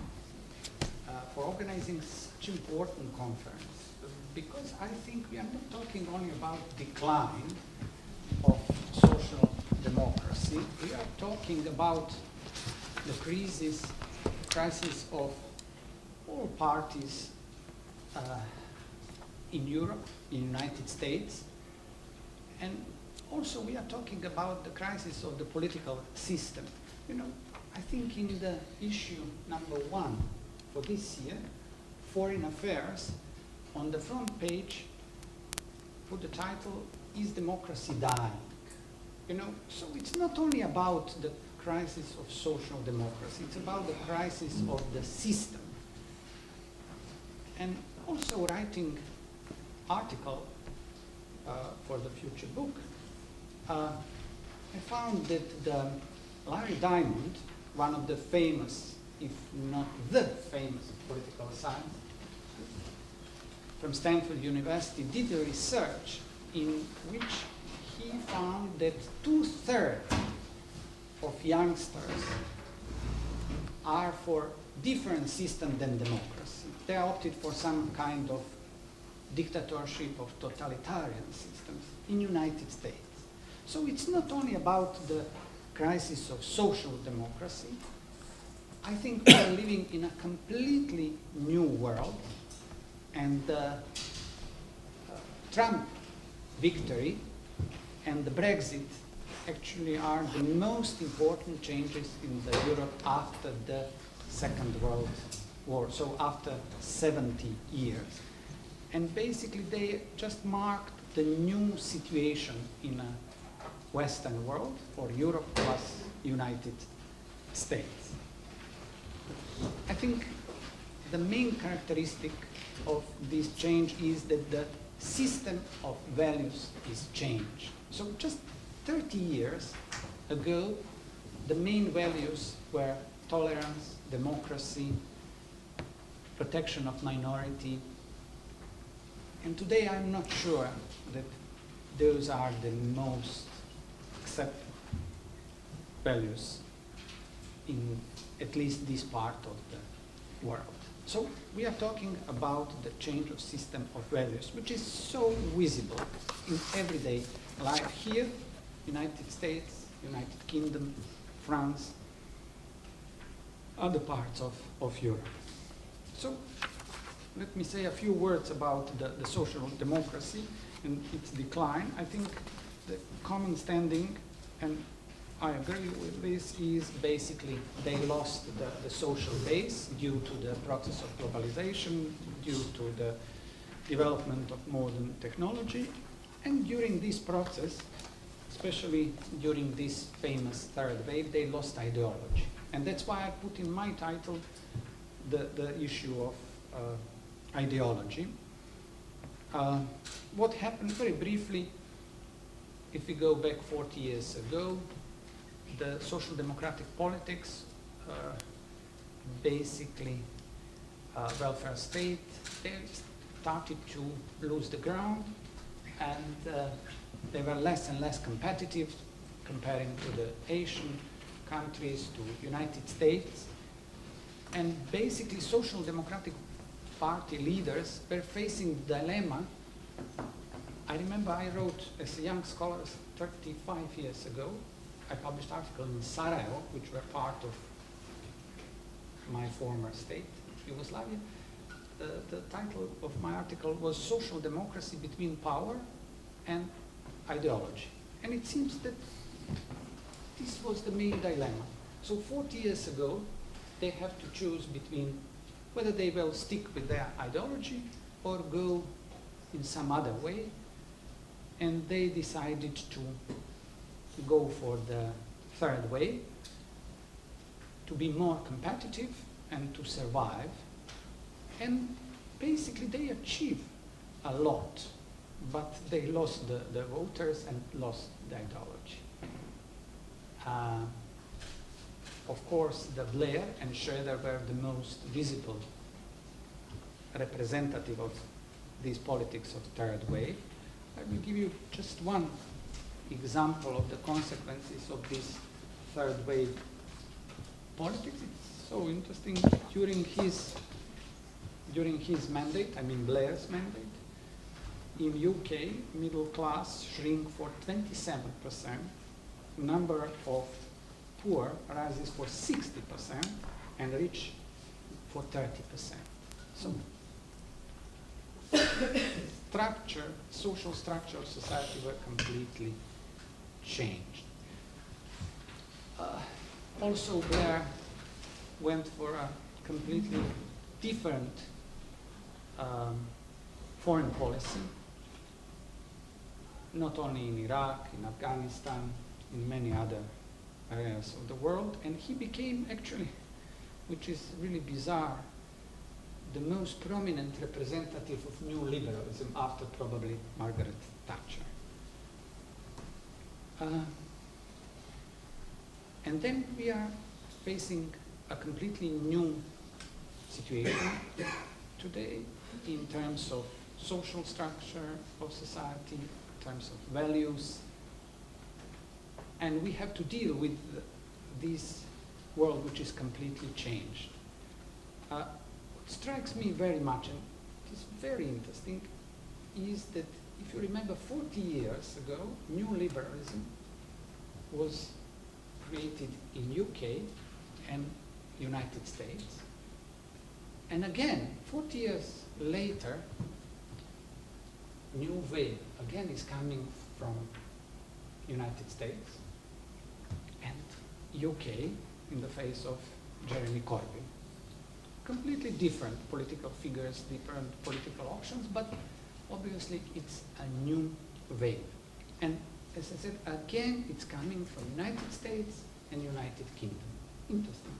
for organizing such important conference, because I think we are not talking only about decline of social democracy. We are talking about the crisis of all parties in Europe, in the United States, and also we are talking about the crisis of the political system. I think in the issue number one, for this year, Foreign Affairs, on the front page, put the title, "Is Democracy Dying?" You know, so it's not only about the crisis of social democracy, it's about the crisis of the system. And also writing article for the future book, I found that Larry Diamond, one of the famous, if not the famous political scientist from Stanford University, did a research in which he found that 2/3 of youngsters are for different system than democracy. They opted for some kind of dictatorship of totalitarian systems in United States. So it's not only about the crisis of social democracy. I think we are living in a completely new world, and Trump victory and the Brexit actually are the most important changes in the Europe after the Second World War, so after 70 years. And basically they just marked the new situation in a Western world, or Europe plus United States. I think the main characteristic of this change is that the system of values is changed. So just 30 years ago, the main values were tolerance, democracy, protection of minority. And today I'm not sure that those are the most accepted values in at least this part of the world. So we are talking about the change of system of values, which is so visible in everyday life here, United States, United Kingdom, France, other parts of Europe. So let me say a few words about the social democracy and its decline. I think the common standing, and I agree with this, is basically they lost the social base due to the process of globalization, due to the development of modern technology, and during this process, especially during this famous third wave, they lost ideology. And that's why I put in my title the issue of ideology. What happened, very briefly, if we go back 40 years ago, the social democratic politics, basically welfare state, they started to lose the ground, and they were less and less competitive comparing to the Asian countries, to United States. And basically social democratic party leaders were facing the dilemma. I remember I wrote as a young scholar 35 years ago, I published articles in Sarajevo, which were part of my former state, Yugoslavia. The title of my article was Social Democracy Between Power and Ideology. And it seems that this was the main dilemma. So 40 years ago, they have to choose between whether they will stick with their ideology or go in some other way. And they decided to go for the third way, to be more competitive and to survive. And basically they achieved a lot, but they lost the voters and lost the ideology. Of course, the Blair and Schroeder were the most visible representative of these politics of third wave. I will give you just one example of the consequences of this third wave politics. It's so interesting. During his mandate, I mean Blair's mandate, in UK, middle class shrink for 27%, number of poor rises for 60%, and rich for 30%. So social structure of society were completely changed. Also, Blair went for a completely different foreign policy, not only in Iraq, in Afghanistan, in many other areas of the world, and he became actually, which is really bizarre, the most prominent representative of new liberalism after probably Margaret Thatcher. And then we are facing a completely new situation today in terms of social structure of society, in terms of values, and we have to deal with this world which is completely changed. What strikes me very much, and it is very interesting, is that if you remember 40 years ago, new liberalism was created in UK and United States. And again, 40 years later, new wave again is coming from United States and UK in the face of Jeremy Corbyn. Completely different political figures, different political options, but obviously it's a new wave. And as I said, again, it's coming from United States and United Kingdom. Interesting.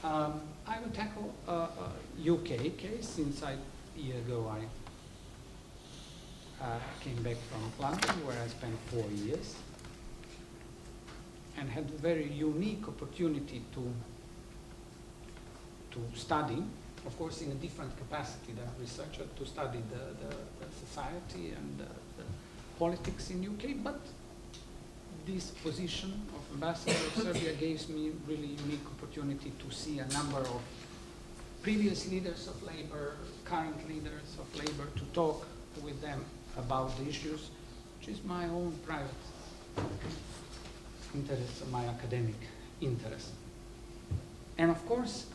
I will tackle a UK case. Since a year ago I came back from London, where I spent 4 years, and had a very unique opportunity to study, of course in a different capacity than a researcher, to study the society and the politics in UK, but this position of ambassador of Serbia gives me really unique opportunity to see a number of previous leaders of labor, current leaders of labor, to talk with them about the issues, which is my own private interest, my academic interest. And of course,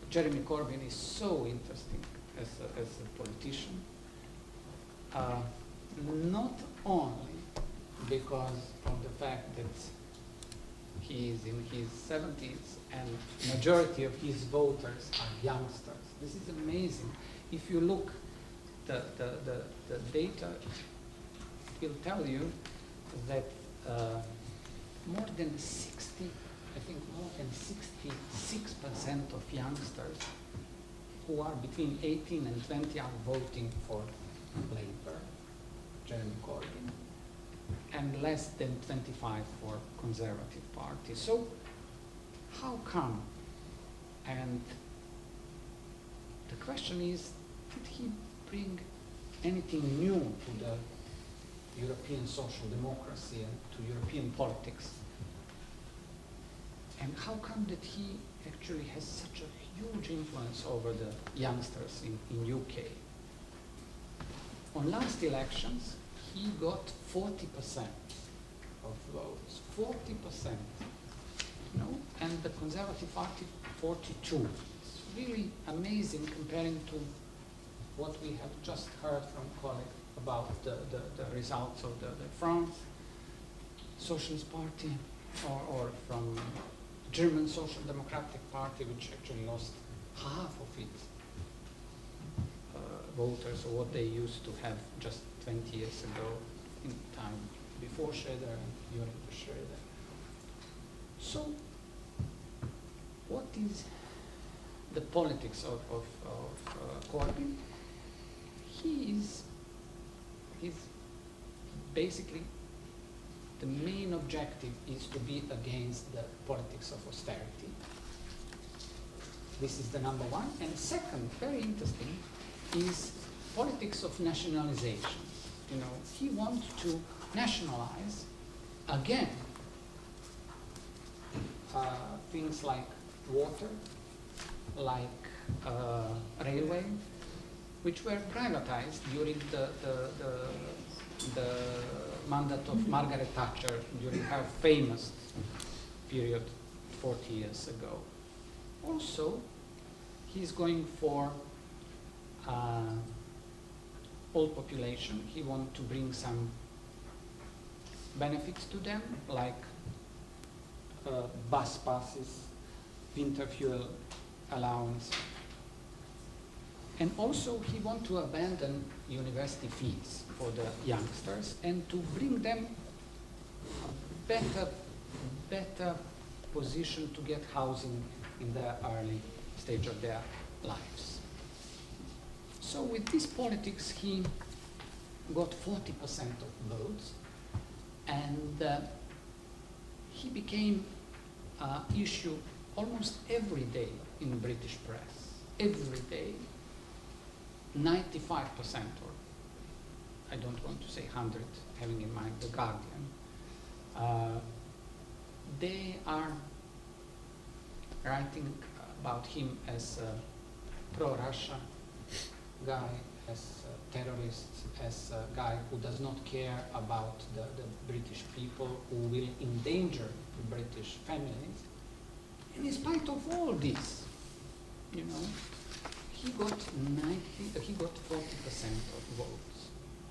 Jeremy Corbyn is so interesting as a politician, not only because of the fact that he is in his 70s and majority of his voters are youngsters. This is amazing. If you look the data, it will tell you that more than 66% of youngsters who are between 18 and 20 are voting for Labour, Jeremy Corbyn, and less than 25 for Conservative Party. So how come? And the question is, did he bring anything new to the European social democracy and to European politics? And how come that he actually has such a huge influence over the youngsters in UK? On last elections, he got 40% of votes, 40%, and the Conservative Party 42%. It's really amazing comparing to what we have just heard from colleagues about the results of the France Socialist Party, or from German Social Democratic Party, which actually lost half of its voters, or what they used to have just 20 years ago, in time before Schroeder and during the Schroeder. So, what is the politics of Corbyn? He's basically, the main objective is to be against the politics of austerity. This is the number one. And second, very interesting, is politics of nationalization. He wants to nationalize, again, things like water, like railway, which were privatized during the mandate of Margaret Thatcher during her famous period 40 years ago. Also, he's going for old population. He wants to bring some benefits to them, like bus passes, winter fuel allowance. And also he wants to abandon university fees for the youngsters and to bring them a better position to get housing in the early stage of their lives. So with this politics, he got 40% of votes, and he became an issue almost every day in British press. Every day, 95%, or I don't want to say 100, having in mind the Guardian, they are writing about him as a pro-Russia guy, as a terrorist, as a guy who does not care about the British people, who will endanger the British families. And in spite of all this, you know, he got 40% of votes.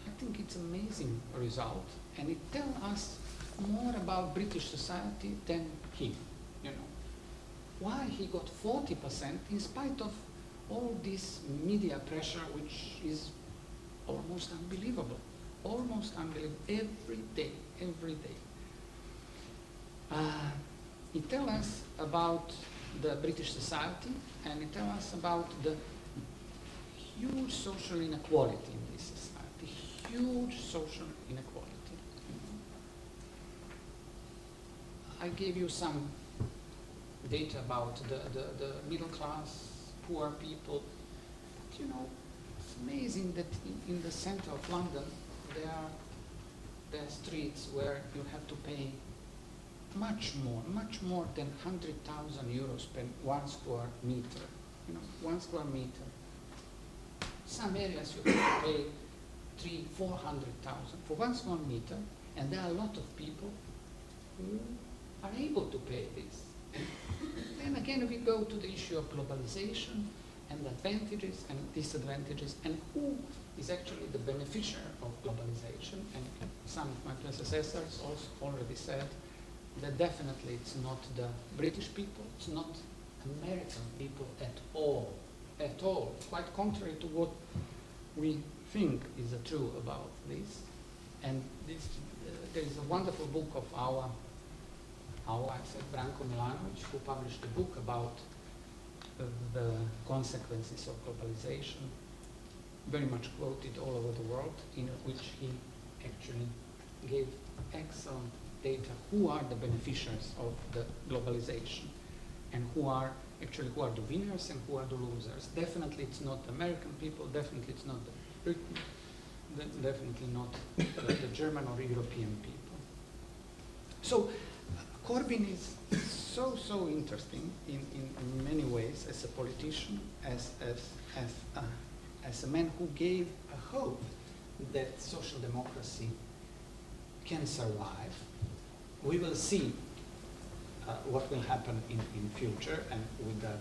I think it's an amazing result, and it tells us more about British society than him, you know. Why he got 40% in spite of all this media pressure, which is almost unbelievable. Almost unbelievable. Every day, every day. It tells us about the British society, and it tells us about the huge social inequality in this society. Huge social inequality. I gave you some data about the middle class, poor people. But, you know, it's amazing that in the center of London there are streets where you have to pay much more than 100,000 euros per 1 square meter. You know, 1 square meter. Some areas you have to pay 300,000-400,000 for 1 square meter, and there are a lot of people who are able to pay this. Then again, we go to the issue of globalization and advantages and disadvantages, and who is actually the beneficiary of globalization. And some of my predecessors also already said that definitely it's not the British people, it's not American people at all, quite contrary to what we think is true about this. And this, there is a wonderful book of our Branko Milanović, who published a book about the consequences of globalization, very much quoted all over the world, in which he actually gave excellent data who are the beneficiaries of the globalization and who are the winners and who are the losers. Definitely it's not the American people, definitely it's not the Britain, definitely not the German or European people. So Corbyn is so interesting in many ways as a politician, as a man who gave a hope that social democracy can survive. We will see what will happen in future and with the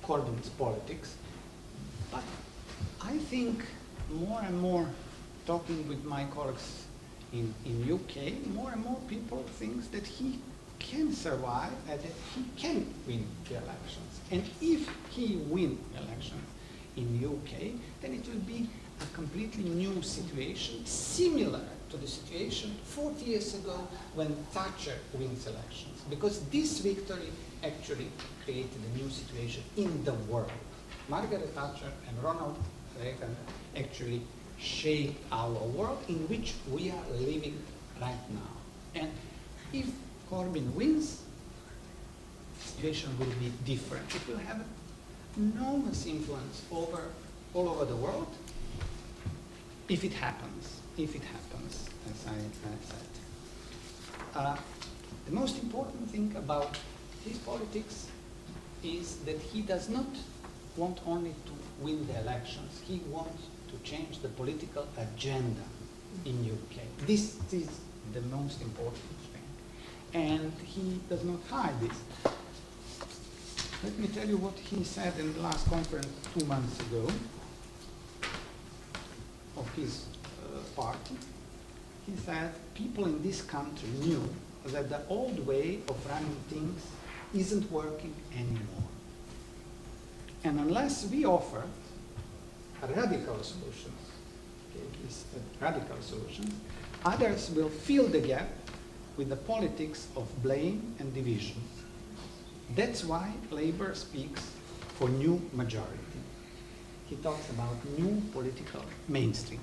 Corbyn's politics. But I think more and more, talking with my colleagues in UK, more and more people think that he can survive and that he can win the elections. And if he wins the elections in UK, then it will be a completely new situation, similar to the situation 40 years ago when Thatcher wins elections. Because this victory actually created a new situation in the world. Margaret Thatcher and Ronald Reagan actually shaped our world in which we are living right now. And if Corbyn wins, the situation will be different. It will have enormous influence all over the world if it happens, as I said. The most important thing about his politics is that he does not want only to win the elections, he wants to change the political agenda in UK. This is the most important thing. And he does not hide this. Let me tell you what he said in the last conference 2 months ago of his party. He said people in this country knew that the old way of running things isn't working anymore. And unless we offer a radical solution, others will fill the gap with the politics of blame and division. That's why Labour speaks for new majority. He talks about new political mainstream.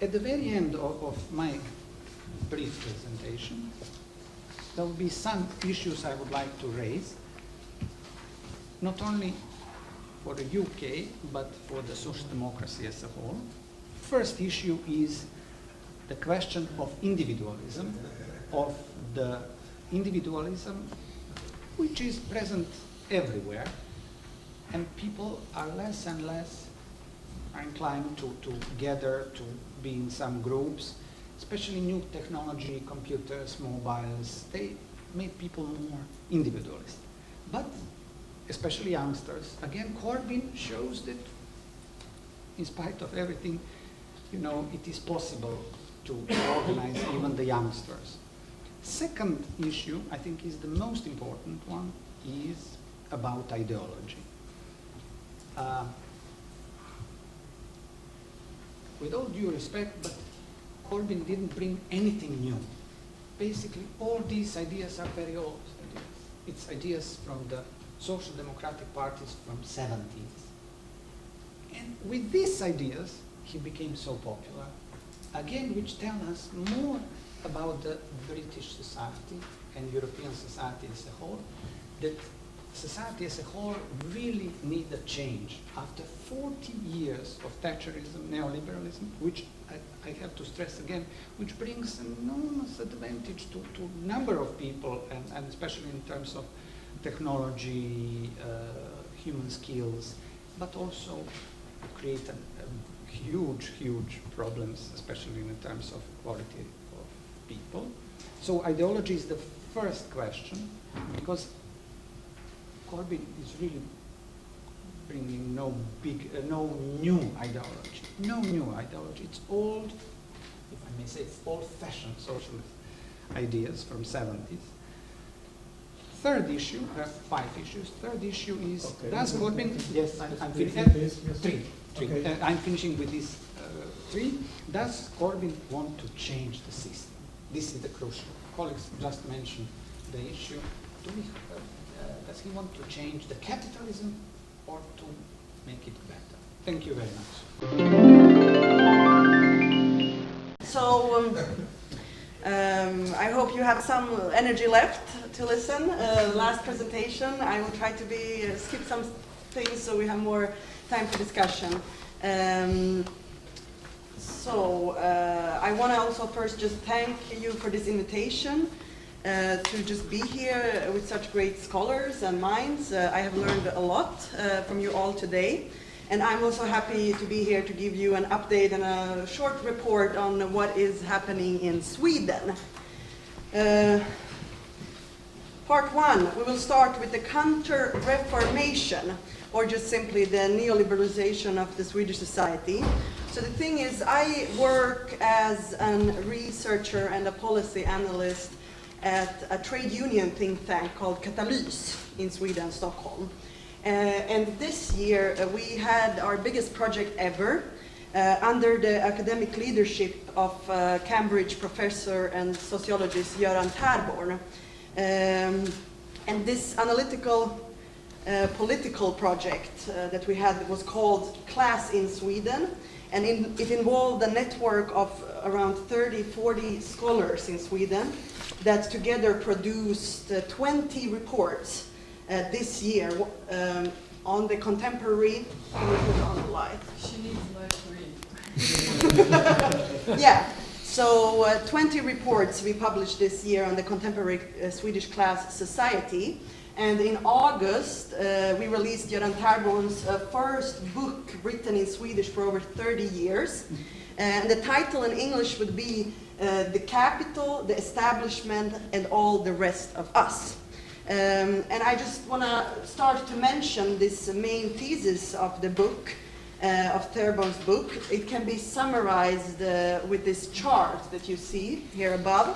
At the very end of my brief presentation, there will be some issues I would like to raise, not only for the UK, but for the social democracy as a whole. First issue is the question of individualism, which is present everywhere, and people are less and less inclined to gather, to be in some groups, especially new technology, computers, mobiles, they make people more individualist. But especially youngsters, again, Corbyn shows that in spite of everything, you know, it is possible to organize even the youngsters. Second issue, I think, is the most important one, is about ideology. With all due respect, but Corbyn didn't bring anything new. Basically, all these ideas are very old ideas. It's ideas from the social democratic parties from 70s. And with these ideas, he became so popular. Again, which tell us more about the British society and European society as a whole, that society as a whole really need a change. After 40 years of Thatcherism, neoliberalism, which I have to stress again, which brings an enormous advantage to a number of people, and especially in terms of technology, human skills, but also create huge problems, especially in terms of quality of people. So ideology is the first question, because Corbyn is really bringing no new ideology. No new ideology. It's old, if I may say, it's old-fashioned socialist ideas from 70s. Third issue, there are 5 issues. Third issue is, okay, does Corbyn, yes, I'm finishing, three. I'm finishing with these 3. Does Corbyn want to change the system? This is the crucial. Colleagues just mentioned the issue. Does he want to change the capitalism or to make it better? Thank you very much. So, I hope you have some energy left to listen. Last presentation, I will try to skip some things so we have more time for discussion. I want to also first just thank you for this invitation to just be here with such great scholars and minds. I have learned a lot from you all today. And I'm also happy to be here to give you an update and a short report on what is happening in Sweden. Part 1, we will start with the counter-reformation, or just simply the neoliberalization of the Swedish society. So the thing is, I work as a researcher and a policy analyst at a trade union think tank called Katalys in Sweden, Stockholm. And this year we had our biggest project ever under the academic leadership of Cambridge professor and sociologist Göran Tärborn. And this analytical political project that we had was called Class in Sweden, and it involved a network of around 30-40 scholars in Sweden that together produced 20 reports this year on the contemporary. Can we put on the light? She needs light to read. Yeah. So 20 reports we published this year on the contemporary Swedish class society. And in August, we released Göran Tärborn's first book written in Swedish for over 30 years. And the title in English would be The Capital, the Establishment, and All the Rest of Us. And I just want to start to mention this main thesis of the book, of Terborn's book. It can be summarized with this chart that you see here above,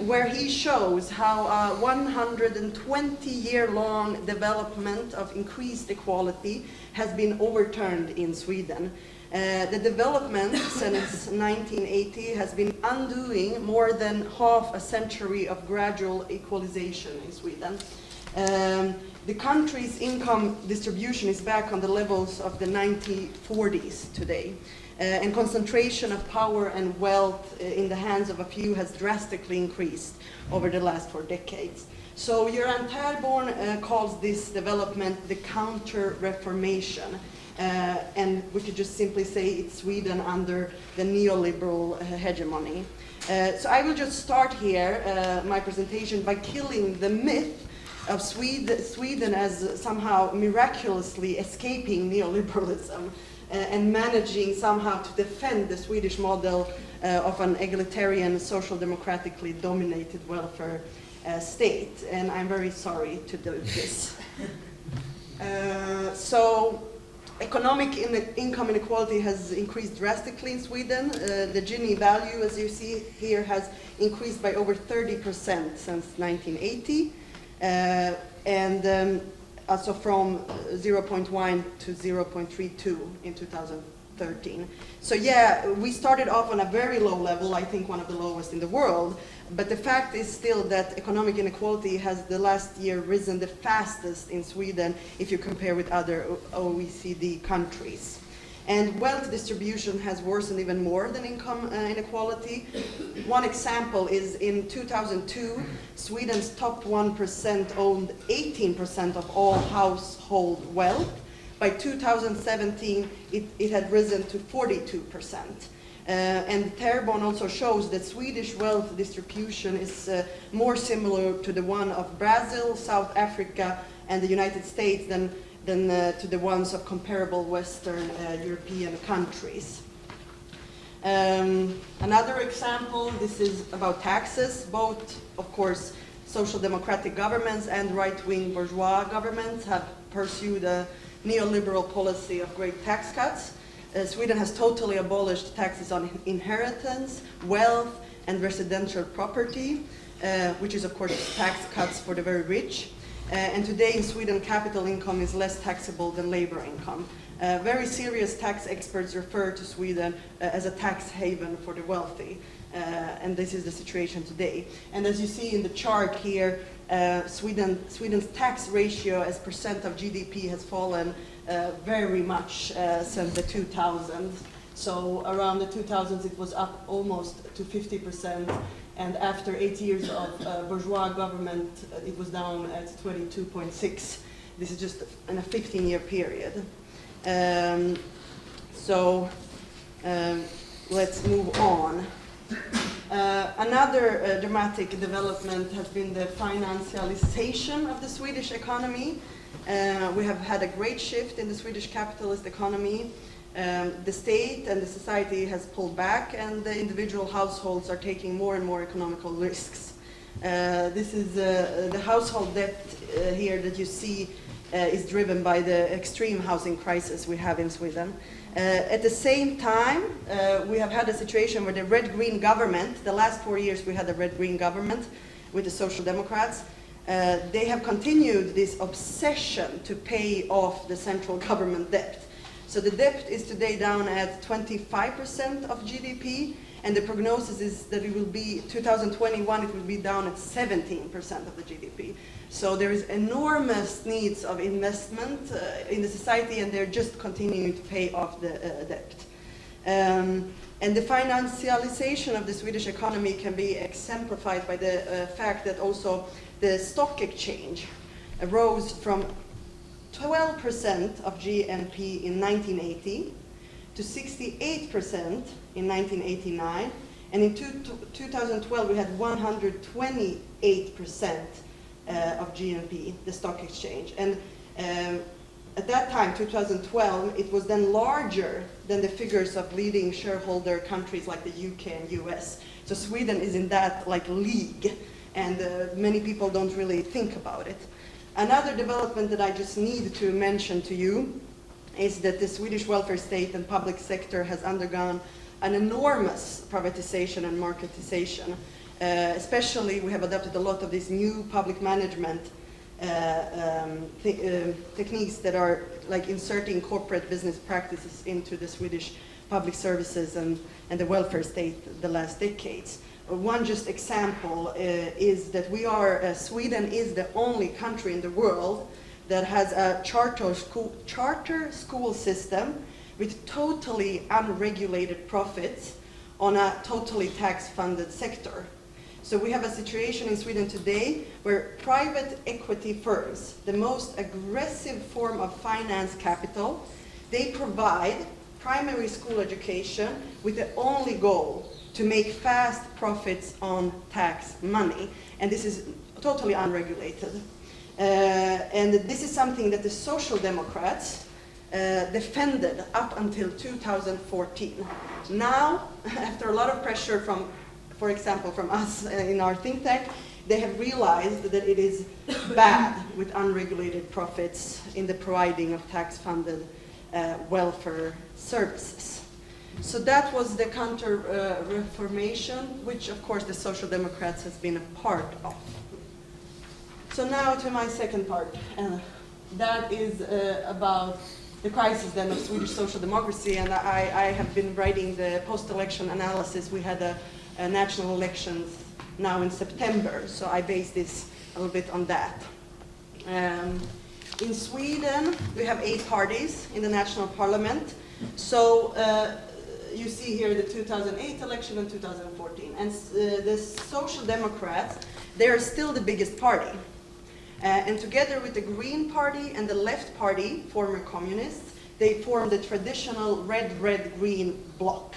where he shows how a 120-year-long development of increased equality has been overturned in Sweden. The development since 1980 has been undoing more than half a century of gradual equalization in Sweden. The country's income distribution is back on the levels of the 1940s today, and concentration of power and wealth in the hands of a few has drastically increased over the last 4 decades. So Göran Terborn calls this development the counter-reformation, and we could just simply say it's Sweden under the neoliberal hegemony. So I will just start here my presentation by killing the myth of Sweden as somehow miraculously escaping neoliberalism and managing somehow to defend the Swedish model of an egalitarian, social democratically dominated welfare state. And I'm very sorry to do this. So economic income inequality has increased drastically in Sweden. The Gini value, as you see here, has increased by over 30% since 1980. Also from 0.1 to 0.32 in 2013. So yeah, we started off on a very low level, I think one of the lowest in the world, but the fact is still that economic inequality has the last year risen the fastest in Sweden if you compare with other OECD countries. And wealth distribution has worsened even more than income inequality. One example is in 2002, Sweden's top 1% owned 18% of all household wealth. By 2017, it had risen to 42%. And Terborn also shows that Swedish wealth distribution is more similar to the one of Brazil, South Africa, and the United States than to the ones of comparable Western European countries. Another example, this is about taxes. Both, of course, social democratic governments and right-wing bourgeois governments have pursued a neoliberal policy of great tax cuts. Sweden has totally abolished taxes on inheritance, wealth, and residential property, which is, of course, tax cuts for the very rich. And today in Sweden, capital income is less taxable than labor income. Very serious tax experts refer to Sweden as a tax haven for the wealthy. And this is the situation today. And as you see in the chart here, Sweden's tax ratio as percent of GDP has fallen very much since the 2000s. So around the 2000s, it was up almost to 50%. And after 8 years of bourgeois government, it was down at 22.6. This is just in a 15-year period. Let's move on. Another dramatic development has been the financialization of the Swedish economy. We have had a great shift in the Swedish capitalist economy. The state and the society has pulled back, and the individual households are taking more and more economical risks. This is the household debt here that you see is driven by the extreme housing crisis we have in Sweden. At the same time, we have had a situation where the red-green government, the last 4 years we had a red-green government with the Social Democrats, they have continued this obsession to pay off the central government debt. So the debt is today down at 25% of GDP, and the prognosis is that it will be, 2021, it will be down at 17% of the GDP. So there is enormous needs of investment in the society, and they're just continuing to pay off the debt. And the financialization of the Swedish economy can be exemplified by the fact that also the stock exchange rose from 12% of GNP in 1980 to 68% in 1989, and in 2012 we had 128% of GNP, the stock exchange. And at that time, 2012, it was then larger than the figures of leading shareholder countries like the UK and US. So Sweden is in that league, and many people don't really think about it. Another development that I just need to mention to you is that the Swedish welfare state and public sector has undergone an enormous privatization and marketization. Especially, we have adopted a lot of these new public management techniques that are like inserting corporate business practices into the Swedish public services and the welfare state the last decades. One just example is that Sweden is the only country in the world that has a charter school system with totally unregulated profits on a totally tax-funded sector. So we have a situation in Sweden today where private equity firms, the most aggressive form of finance capital, they provide primary school education with the only goal to make fast profits on tax money. And this is totally unregulated. And this is something that the Social Democrats defended up until 2014. Now, after a lot of pressure from, for example, from us in our think tank, they have realized that it is bad with unregulated profits in the providing of tax-funded welfare services. So that was the counter-reformation, which of course the Social Democrats has been a part of. So now to my second part, that is about the crisis then of Swedish social democracy, and I have been writing the post-election analysis. We had a national elections now in September, so I base this a little bit on that. In Sweden, we have 8 parties in the national parliament. So you see here the 2008 election and 2014. And the Social Democrats, they are still the biggest party. And together with the Green Party and the Left Party, former communists, they form the traditional red-red-green bloc.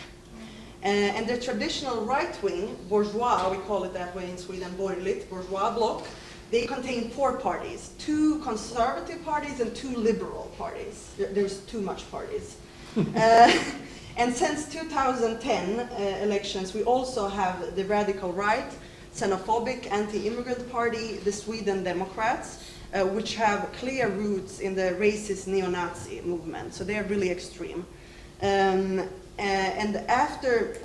And the traditional right-wing, bourgeois, we call it that way in Sweden, borgerligt, bourgeois bloc, they contain 4 parties, 2 conservative parties and 2 liberal parties. There's too much parties. And since 2010 elections, we also have the radical right, xenophobic anti-immigrant party, the Sweden Democrats, which have clear roots in the racist neo-Nazi movement. So they are really extreme. And after,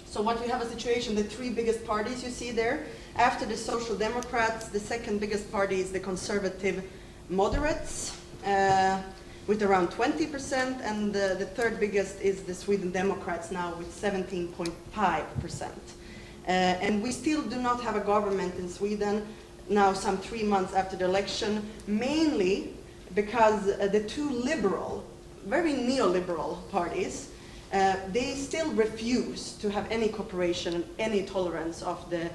so what we have a situation, the 3 biggest parties you see there, after the Social Democrats, the second biggest party is the conservative moderates, with around 20%, and the third biggest is the Sweden Democrats now with 17.5%. And we still do not have a government in Sweden now some 3 months after the election, mainly because the 2 liberal, very neoliberal parties, they still refuse to have any cooperation and any tolerance of the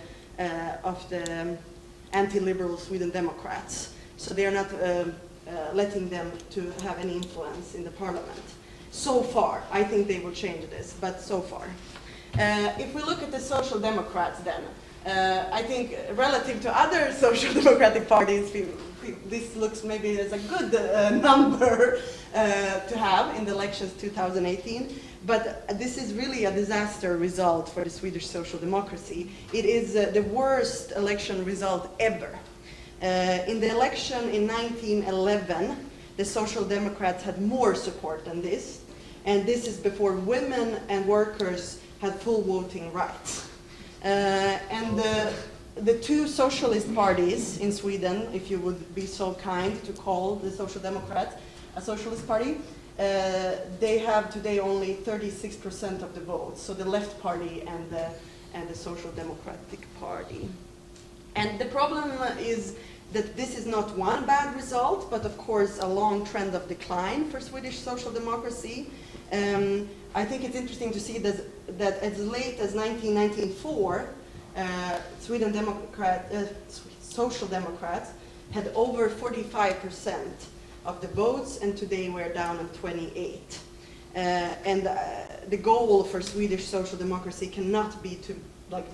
anti-liberal Sweden Democrats. So they are not letting them to have any influence in the parliament. So far, I think they will change this, but so far. If we look at the Social Democrats then, I think relative to other social democratic parties, this looks maybe as a good number to have in the elections 2018, but this is really a disaster result for the Swedish social democracy. It is the worst election result ever. In the election in 1911, the Social Democrats had more support than this, and this is before women and workers had full voting rights. And the 2 socialist parties in Sweden, if you would be so kind to call the Social Democrats a socialist party, they have today only 36% of the votes, so the Left Party and the Social Democratic Party. And the problem is that this is not one bad result, but of course a long trend of decline for Swedish social democracy. I think it's interesting to see that as late as 1994, Social Democrats had over 45% of the votes, and today we're down on 28. And the goal for Swedish social democracy cannot be to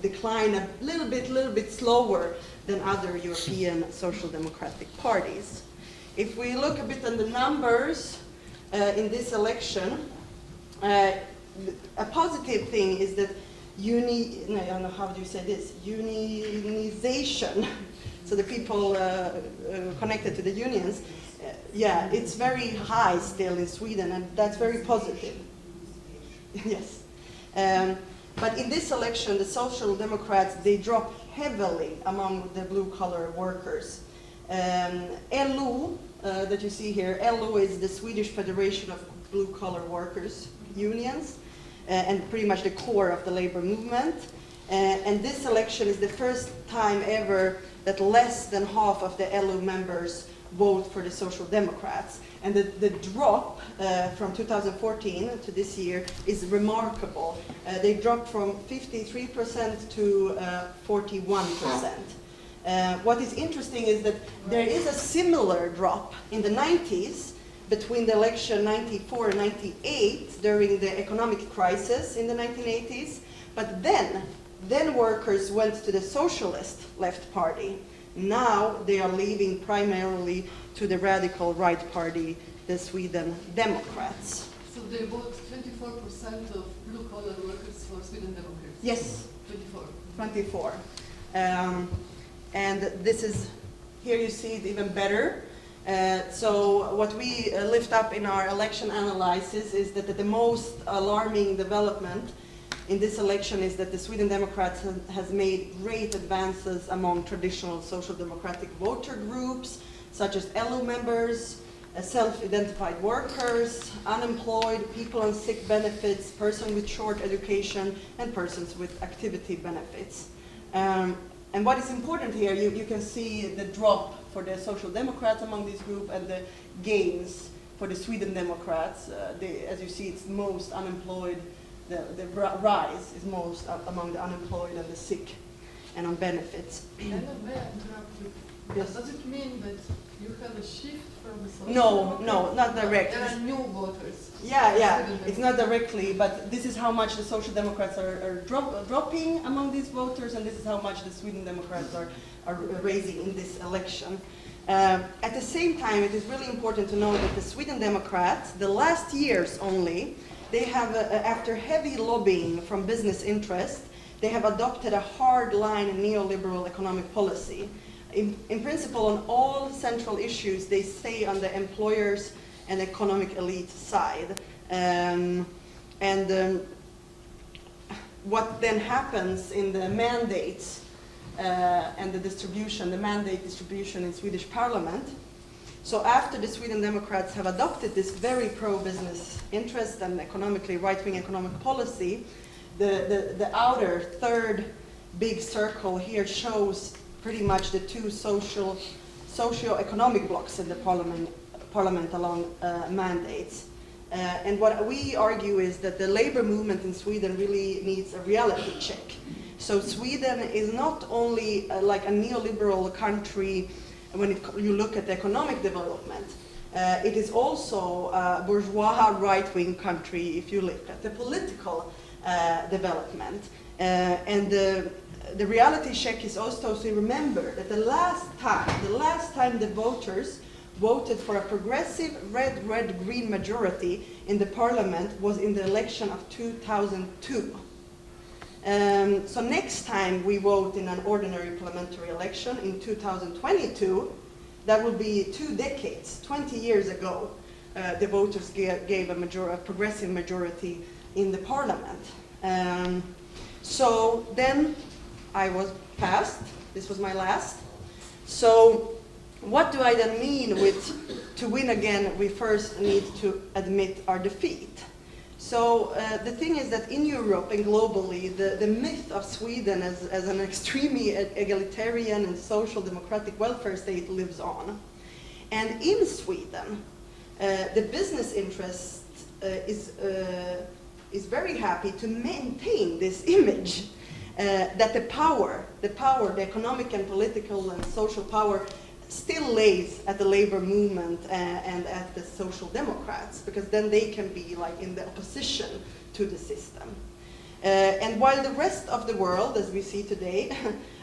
decline a little bit slower than other European social democratic parties. If we look a bit on the numbers in this election, a positive thing is that I don't know how do you say this, unionization. so the people connected to the unions, yeah, it's very high still in Sweden, and that's very positive. Yes. But in this election, the Social Democrats, they dropped heavily among the blue-collar workers. LO, that you see here, LO is the Swedish Federation of Blue-Collar Workers Unions, and pretty much the core of the labor movement. And this election is the first time ever that less than half of the LO members vote for the Social Democrats. And the drop from 2014 to this year is remarkable. They dropped from 53% to 41%. What is interesting is that there is a similar drop in the 90s between the election 94 and 98 during the economic crisis in the 1980s. But then workers went to the socialist left party. Now they are leaving primarily to the radical right party, the Sweden Democrats. So they vote 24% of blue-collar workers for Sweden Democrats? Yes. 24. 24. And this is, here you see it even better. So what we lift up in our election analysis is that the most alarming development in this election is that the Sweden Democrats has made great advances among traditional social democratic voter groups, such as LO members, self-identified workers, unemployed, people on sick benefits, persons with short education, and persons with activity benefits. And what is important here, you can see the drop for the Social Democrats among this group and the gains for the Sweden Democrats. As you see, it's most unemployed. The rise is most among the unemployed and the sick and on benefits. May I interrupt you? Yes. Does it mean that you have a shift from the social No, not directly. There are new voters. Yeah, it's not directly, but this is how much the Social Democrats are dropping among these voters, and this is how much the Sweden Democrats are raising in this election. At the same time, it is really important to know that the Sweden Democrats, the last years only, they have, after heavy lobbying from business interests, they have adopted a hard-line neoliberal economic policy. In principle, on all central issues, they stay on the employers and economic elite side. What then happens in the mandates and the distribution, the mandate distribution in Swedish parliament. So after the Sweden Democrats have adopted this very pro-business interest and economically right-wing economic policy, the outer third big circle here shows pretty much the two socio-economic blocks in the parliament along mandates. And what we argue is that the labor movement in Sweden really needs a reality check. So Sweden is not only like a neoliberal country when you look at the economic development, it is also a bourgeois right-wing country if you look at the political development. And the reality check is also to remember that the last time the voters voted for a progressive red-green majority in the parliament was in the election of 2002. So next time we vote in an ordinary parliamentary election in 2022, that will be 2 decades, 20 years ago, the voters gave a progressive majority in the parliament. So then I was passed. This was my last. So what do I then mean with to win again, we first need to admit our defeat? So the thing is that in Europe and globally, the myth of Sweden as an extremely egalitarian and social democratic welfare state lives on. And in Sweden, the business interest is very happy to maintain this image that the economic and political and social power still lays at the labor movement and at the social democrats, because then they can be like in the opposition to the system. And while the rest of the world, as we see today,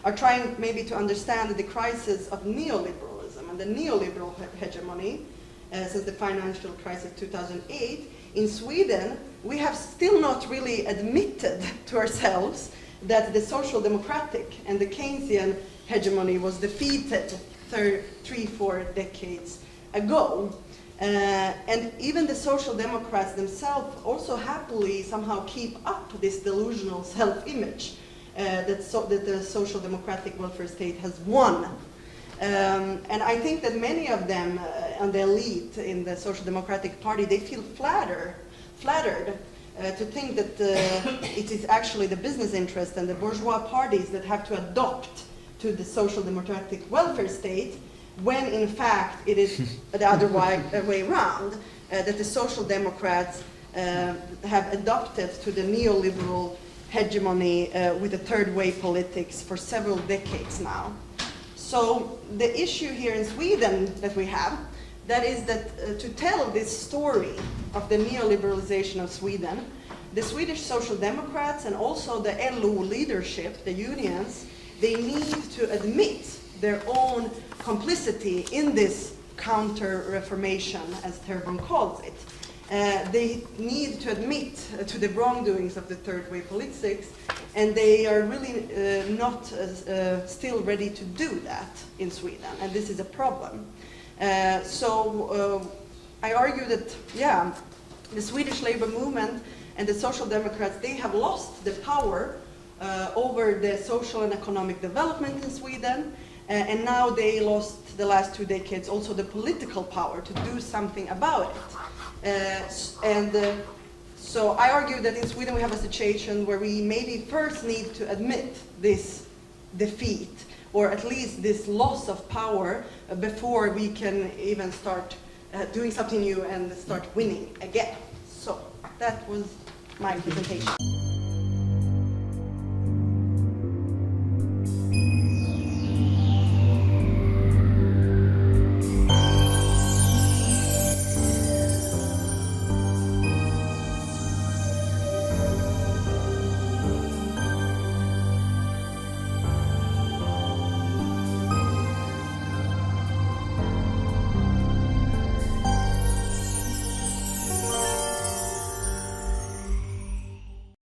are trying maybe to understand the crisis of neoliberalism and the neoliberal hegemony since the financial crisis of 2008, in Sweden, we have still not really admitted to ourselves that the social democratic and the Keynesian hegemony was defeated 3-4 decades ago. And even the social democrats themselves also happily somehow keep up this delusional self-image that the social democratic welfare state has won. And I think that many of them and the elite in the Social Democratic Party, they feel flattered to think that it is actually the business interest and the bourgeois parties that have to adopt to the social democratic welfare state, when in fact it is the other way around, that the social democrats have adopted to the neoliberal hegemony with the third way politics for several decades now. So the issue here in Sweden that we have, that is that to tell this story of the neoliberalization of Sweden, the Swedish Social Democrats and also the LO leadership, the unions, they need to admit their own complicity in this counter-reformation, as Terborn calls it. They need to admit to the wrongdoings of the third way politics, and they are really not still ready to do that in Sweden, and this is a problem. So I argue that, yeah, the Swedish labor movement and the Social Democrats, they have lost the power over the social and economic development in Sweden, and now they lost the last 2 decades also the political power to do something about it. So I argue that in Sweden we have a situation where we maybe first need to admit this defeat, or at least this loss of power, before we can even start doing something new and start winning again. So that was my presentation.